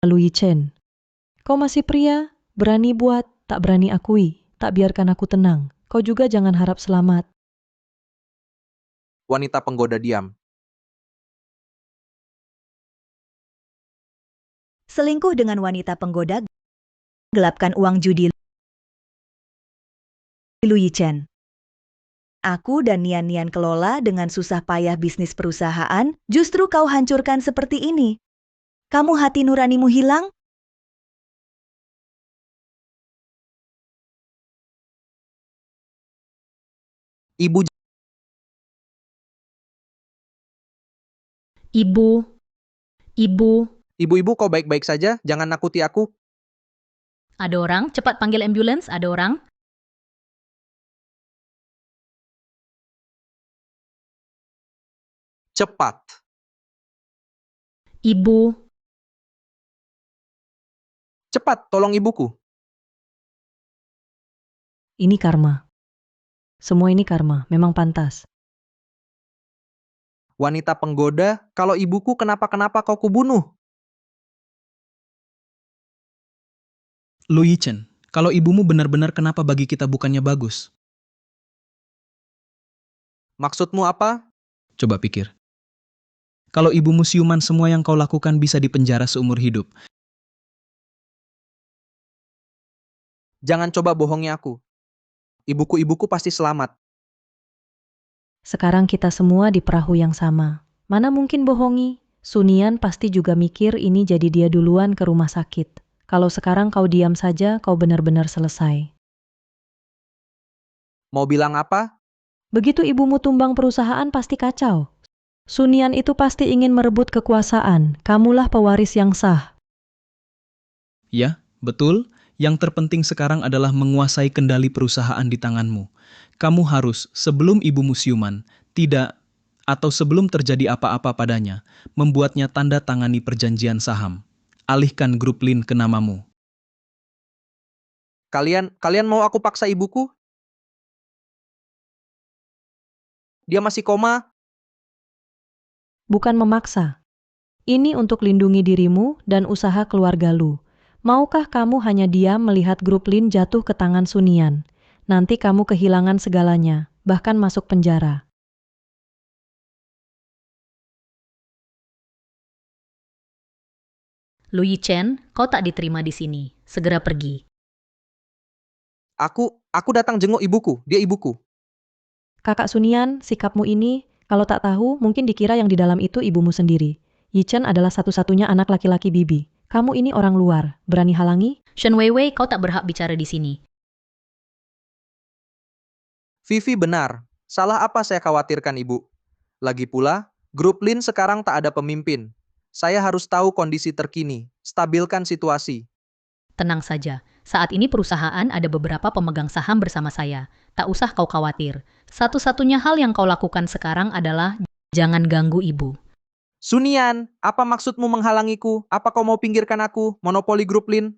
Lalu Yichen, kau masih pria, berani buat, tak berani akui, tak biarkan aku tenang. Kau juga jangan harap selamat. Wanita penggoda diam. Selingkuh dengan wanita penggoda. Gelapkan uang judi. Lu Yichen. Aku dan Nian-Nian kelola dengan susah payah bisnis perusahaan, justru kau hancurkan seperti ini. Kamu hati nuranimu hilang? Ibu, ibu-ibu kau baik-baik saja, jangan nakuti aku. Ada orang, cepat panggil ambulans, ada orang. Cepat. Ibu, Cepat, tolong ibuku. Ini karma. Semua ini karma, memang pantas. Wanita penggoda, kalau ibuku kenapa-kenapa kau kubunuh? Lu Yichen, kalau ibumu benar-benar kenapa bagi kita bukannya bagus? Maksudmu apa? Coba pikir. Kalau ibumu siuman semua yang kau lakukan bisa dipenjara seumur hidup. Jangan coba bohongi aku. Ibuku pasti selamat. Sekarang kita semua di perahu yang sama. Mana mungkin bohongi? Sunian pasti juga mikir ini jadi dia duluan ke rumah sakit. Kalau sekarang kau diam saja, kau benar-benar selesai. Mau bilang apa? Begitu ibumu tumbang perusahaan pasti kacau. Sunian itu pasti ingin merebut kekuasaan. Kamulah pewaris yang sah. Ya, betul. Yang terpenting sekarang adalah menguasai kendali perusahaan di tanganmu. Kamu harus, sebelum ibumu siuman, tidak, atau sebelum terjadi apa-apa padanya, membuatnya tanda tangani perjanjian saham. Alihkan grup Lin ke namamu. Kalian mau aku paksa ibuku? Dia masih koma. Bukan memaksa. Ini untuk lindungi dirimu dan usaha keluarga lu. Maukah kamu hanya diam melihat grup Lin jatuh ke tangan Sunian? Nanti kamu kehilangan segalanya, bahkan masuk penjara. Lu Yichen, kau tak diterima di sini. Segera pergi. Aku datang jenguk ibuku. Dia ibuku. Kakak Sunian, sikapmu ini, kalau tak tahu, mungkin dikira yang di dalam itu ibumu sendiri. Yichen adalah satu-satunya anak laki-laki bibi. Kamu ini orang luar, berani halangi? Shen Weiwei, kau tak berhak bicara di sini. Vivi benar. Salah apa saya khawatirkan ibu? Lagi pula, grup Lin sekarang tak ada pemimpin. Saya harus tahu kondisi terkini. Stabilkan situasi. Tenang saja. Saat ini perusahaan ada beberapa pemegang saham bersama saya. Tak usah kau khawatir. Satu-satunya hal yang kau lakukan sekarang adalah jangan ganggu ibu. Sunian, apa maksudmu menghalangiku? Apa kau mau pinggirkan aku? Monopoli grup Lin?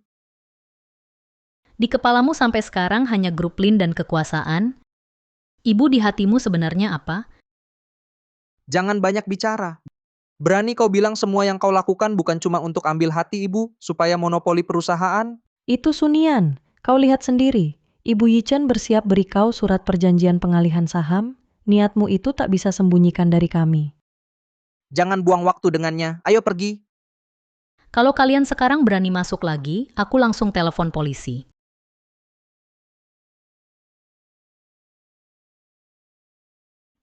Di kepalamu sampai sekarang hanya grup Lin dan kekuasaan. Ibu di hatimu sebenarnya apa? Jangan banyak bicara. Berani kau bilang semua yang kau lakukan bukan cuma untuk ambil hati ibu, supaya monopoli perusahaan? Itu Sunian, kau lihat sendiri. Ibu Yichen bersiap beri kau surat perjanjian pengalihan saham. Niatmu itu tak bisa sembunyikan dari kami. Jangan buang waktu dengannya. Ayo pergi. Kalau kalian sekarang berani masuk lagi, aku langsung telepon polisi.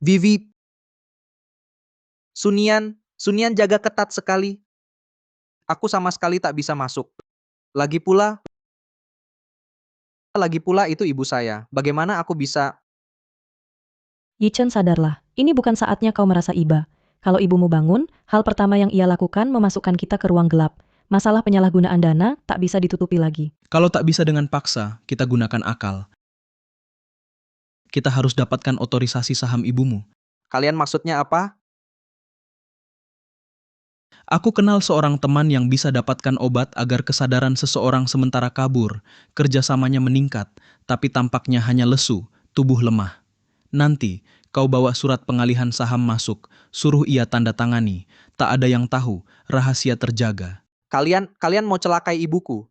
Vivi. Sunian jaga ketat sekali. Aku sama sekali tak bisa masuk. Lagi pula itu ibu saya. Bagaimana aku bisa? Yichen sadarlah, ini bukan saatnya kau merasa iba. Kalau ibumu bangun, hal pertama yang ia lakukan memasukkan kita ke ruang gelap. Masalah penyalahgunaan dana tak bisa ditutupi lagi. Kalau tak bisa dengan paksa, kita gunakan akal. Kita harus dapatkan otorisasi saham ibumu. Kalian maksudnya apa? Aku kenal seorang teman yang bisa dapatkan obat agar kesadaran seseorang sementara kabur, kerjasamanya meningkat, tapi tampaknya hanya lesu, tubuh lemah. Nanti, kau bawa surat pengalihan saham masuk, suruh ia tanda tangani. Tak ada yang tahu, rahasia terjaga. Kalian mau celakai ibuku?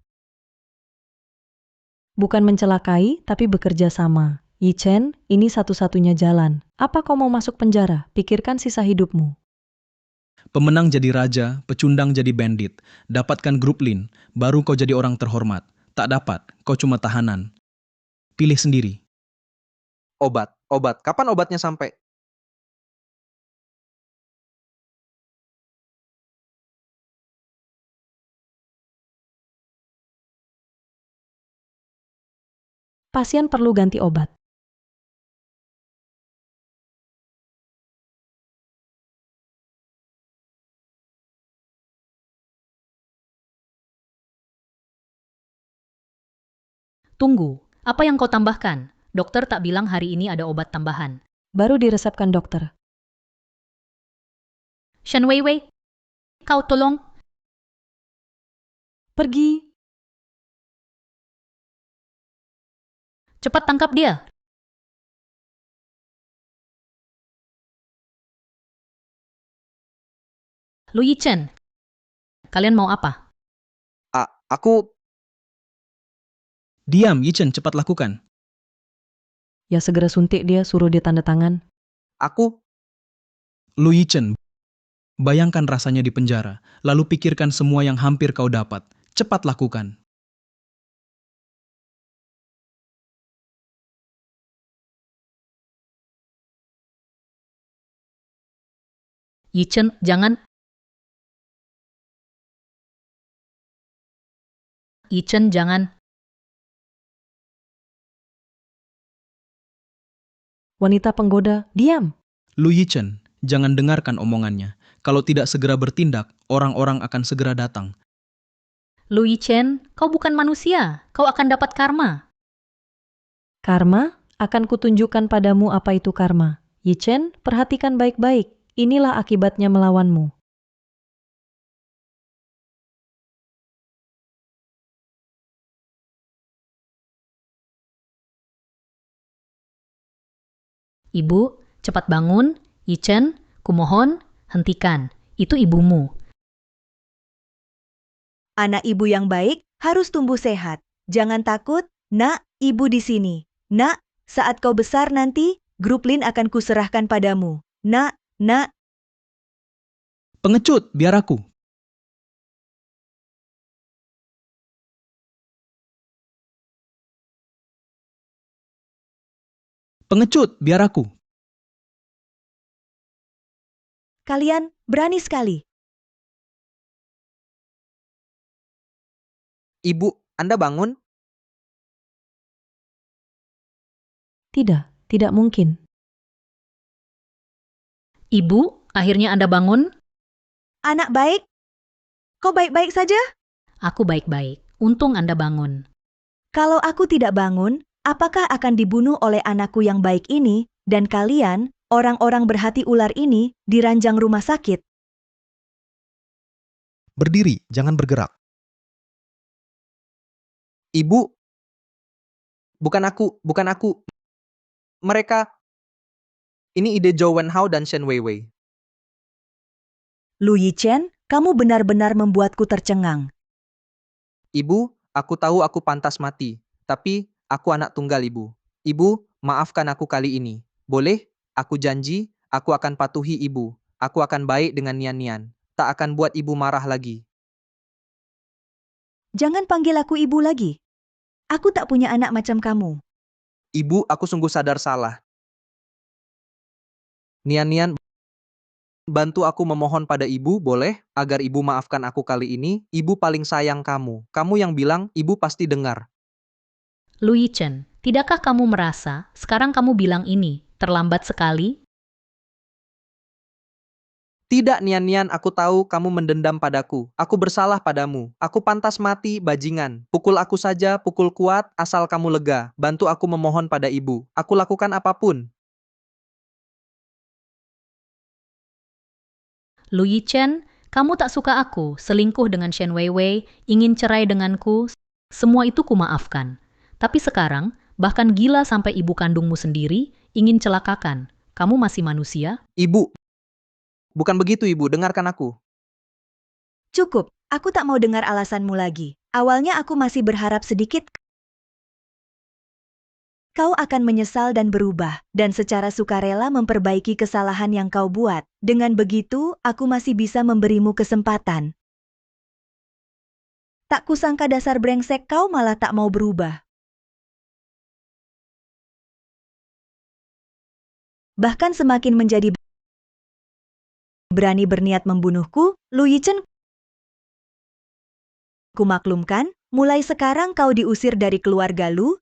Bukan mencelakai, tapi bekerja sama. Yichen, ini satu-satunya jalan. Apa kau mau masuk penjara? Pikirkan sisa hidupmu. Pemenang jadi raja, pecundang jadi bandit. Dapatkan grup Lin, baru kau jadi orang terhormat. Tak dapat, kau cuma tahanan. Pilih sendiri. Obat. Kapan obatnya sampai? Pasien perlu ganti obat. Tunggu, apa yang kau tambahkan? Dokter tak bilang hari ini ada obat tambahan. Baru diresepkan dokter. Shen Weiwei, kau tolong. Pergi. Cepat tangkap dia. Lu Yichen, kalian mau apa? Aku... Diam, Yichen, cepat lakukan. Ya segera suntik dia, suruh dia tanda tangan. Aku... Lu Yichen, bayangkan rasanya di penjara, lalu pikirkan semua yang hampir kau dapat. Cepat lakukan. Yichen, jangan. Yichen, jangan. Wanita penggoda, diam. Lu Yichen, jangan dengarkan omongannya. Kalau tidak segera bertindak, orang-orang akan segera datang. Lu Yichen, kau bukan manusia. Kau akan dapat karma. Karma, akan kutunjukkan padamu apa itu karma. Yichen, perhatikan baik-baik. Inilah akibatnya melawanmu. Ibu, cepat bangun. Yichen, kumohon, hentikan. Itu ibumu. Anak ibu yang baik harus tumbuh sehat. Jangan takut, nak, ibu di sini. Nak, saat kau besar nanti, grup Lin akan kuserahkan padamu. Nak, Pengecut, biar aku. Pengecut, biar aku. kalian berani sekali. Ibu, Anda bangun? Tidak mungkin. Ibu, akhirnya Anda bangun? Anak baik? Kau baik-baik saja? Aku baik-baik. Untung Anda bangun. Kalau aku tidak bangun, apakah akan dibunuh oleh anakku yang baik ini, dan kalian, orang-orang berhati ular ini, di ranjang rumah sakit? Berdiri, jangan bergerak. Ibu... Bukan aku. Mereka... Ini ide Zhou Wenhao dan Shen Weiwei. Lu Yichen, kamu benar-benar membuatku tercengang. Ibu, aku tahu aku pantas mati. Tapi, aku anak tunggal ibu. Ibu, maafkan aku kali ini. Boleh? Aku janji, aku akan patuhi ibu. Aku akan baik dengan Nian-Nian. Tak akan buat ibu marah lagi. Jangan panggil aku ibu lagi. Aku tak punya anak macam kamu. Ibu, aku sungguh sadar salah. Nian-Nian, bantu aku memohon pada ibu, boleh? Agar ibu maafkan aku kali ini. Ibu paling sayang kamu. Kamu yang bilang, ibu pasti dengar. Lu Yichen, tidakkah kamu merasa sekarang kamu bilang ini terlambat sekali? Tidak, Nian-Nian, aku tahu kamu mendendam padaku. Aku bersalah padamu. Aku pantas mati, bajingan. Pukul aku saja, pukul kuat, asal kamu lega. Bantu aku memohon pada ibu. Aku lakukan apapun. Lu Yichen, kamu tak suka aku, selingkuh dengan Shen Weiwei, ingin cerai denganku, semua itu kumaafkan. Tapi sekarang, bahkan gila sampai ibu kandungmu sendiri, ingin celakakan. Kamu masih manusia? Ibu, bukan begitu ibu, dengarkan aku. Cukup, aku tak mau dengar alasanmu lagi. Awalnya aku masih berharap sedikit. Kau akan menyesal dan berubah, dan secara sukarela memperbaiki kesalahan yang kau buat. Dengan begitu, aku masih bisa memberimu kesempatan. Tak kusangka dasar brengsek kau malah tak mau berubah. Bahkan semakin menjadi berani berniat membunuhku, Lu Yichen. Kumaklumkan, mulai sekarang kau diusir dari keluarga Lu,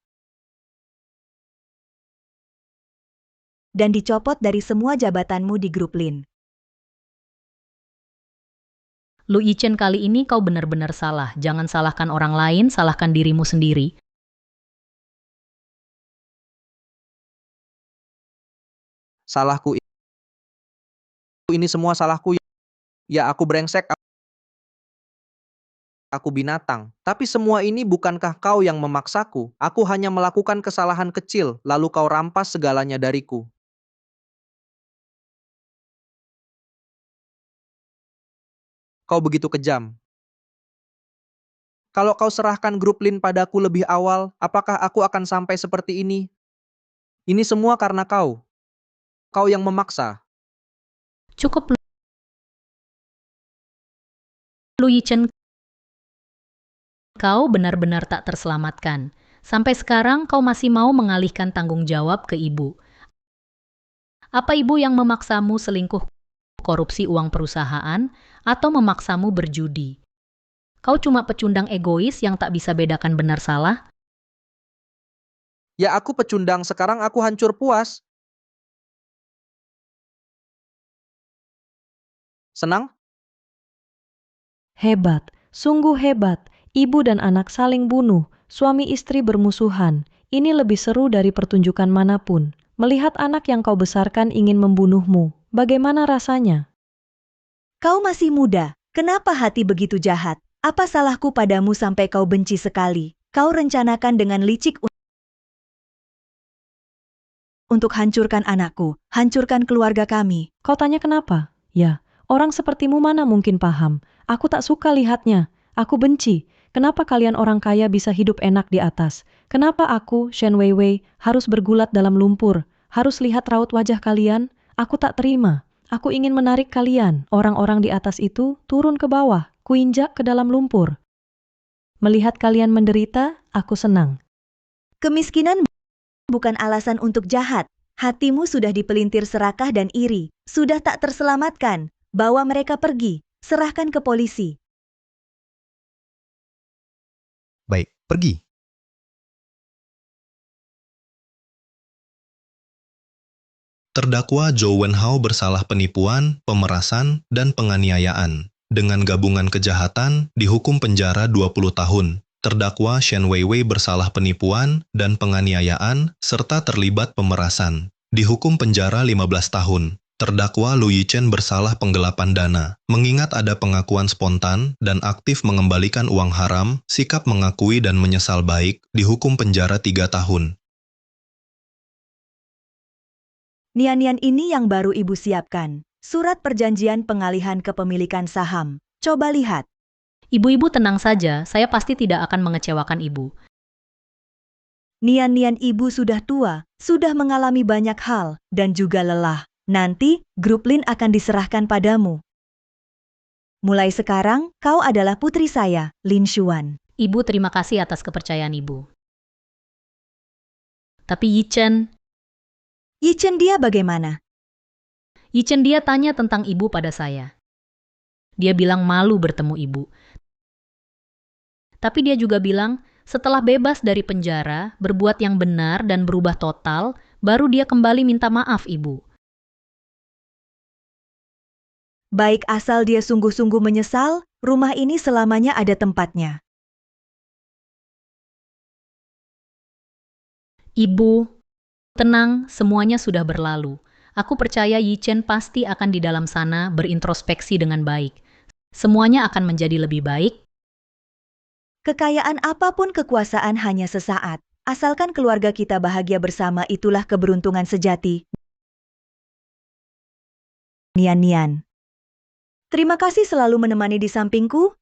dan dicopot dari semua jabatanmu di grup Lin. Lu Yichen, kali ini kau benar-benar salah. Jangan salahkan orang lain, salahkan dirimu sendiri. Salahku. Ini semua salahku. Ya, aku brengsek. Aku binatang. Tapi semua ini bukankah kau yang memaksaku? Aku hanya melakukan kesalahan kecil, lalu kau rampas segalanya dariku. kau begitu kejam. Kalau kau serahkan grup Lin padaku lebih awal, apakah aku akan sampai seperti ini? Ini semua karena kau. Kau yang memaksa. Cukup, Lu Yichen. Kau benar-benar tak terselamatkan. Sampai sekarang kau masih mau mengalihkan tanggung jawab ke ibu. Apa ibu yang memaksamu selingkuh, korupsi uang perusahaan, atau memaksamu berjudi? Kau cuma pecundang egois yang tak bisa bedakan benar salah? Ya aku pecundang, sekarang aku hancur puas. Senang? Hebat, sungguh hebat. Ibu dan anak saling bunuh, suami istri bermusuhan. Ini lebih seru dari pertunjukan manapun. Melihat anak yang kau besarkan ingin membunuhmu, bagaimana rasanya? Kau masih muda, kenapa hati begitu jahat? Apa salahku padamu sampai kau benci sekali? Kau rencanakan dengan licik untuk hancurkan anakku, hancurkan keluarga kami. Kau tanya kenapa? Ya, orang sepertimu mana mungkin paham. Aku tak suka lihatnya. Aku benci. Kenapa kalian orang kaya bisa hidup enak di atas? Kenapa aku, Shen Weiwei, harus bergulat dalam lumpur? Harus lihat raut wajah kalian? Aku tak terima. Aku ingin menarik kalian, orang-orang di atas itu, turun ke bawah, kuinjak ke dalam lumpur. Melihat kalian menderita, aku senang. Kemiskinan bukan alasan untuk jahat. Hatimu sudah dipelintir serakah dan iri. Sudah tak terselamatkan. Bawa mereka pergi. Serahkan ke polisi. Baik, pergi. Terdakwa Zhou Wenhao bersalah penipuan, pemerasan, dan penganiayaan. Dengan gabungan kejahatan, dihukum penjara 20 tahun. Terdakwa Shen Weiwei bersalah penipuan dan penganiayaan, serta terlibat pemerasan. Dihukum penjara 15 tahun. Terdakwa Lu Yichen bersalah penggelapan dana. Mengingat ada pengakuan spontan dan aktif mengembalikan uang haram, sikap mengakui dan menyesal baik, dihukum penjara 3 tahun. Nian-nian ini yang baru ibu siapkan. Surat perjanjian pengalihan kepemilikan saham. Coba lihat. Ibu-ibu tenang saja, saya pasti tidak akan mengecewakan ibu. Nian-nian ibu sudah tua, sudah mengalami banyak hal, dan juga lelah. Nanti, grup Lin akan diserahkan padamu. Mulai sekarang, kau adalah putri saya, Lin Xuan. Ibu terima kasih atas kepercayaan ibu. Tapi Yichen Dia bagaimana? dia tanya tentang ibu pada saya. Dia bilang malu bertemu ibu. Tapi dia juga bilang, setelah bebas dari penjara, berbuat yang benar dan berubah total, baru dia kembali minta maaf ibu. Baik asal dia sungguh-sungguh menyesal, rumah ini selamanya ada tempatnya. Ibu, tenang, semuanya sudah berlalu. Aku percaya Yichen pasti akan di dalam sana berintrospeksi dengan baik. Semuanya akan menjadi lebih baik. Kekayaan apapun kekuasaan hanya sesaat. Asalkan keluarga kita bahagia bersama, itulah keberuntungan sejati. Nian-nian. Terima kasih selalu menemani di sampingku.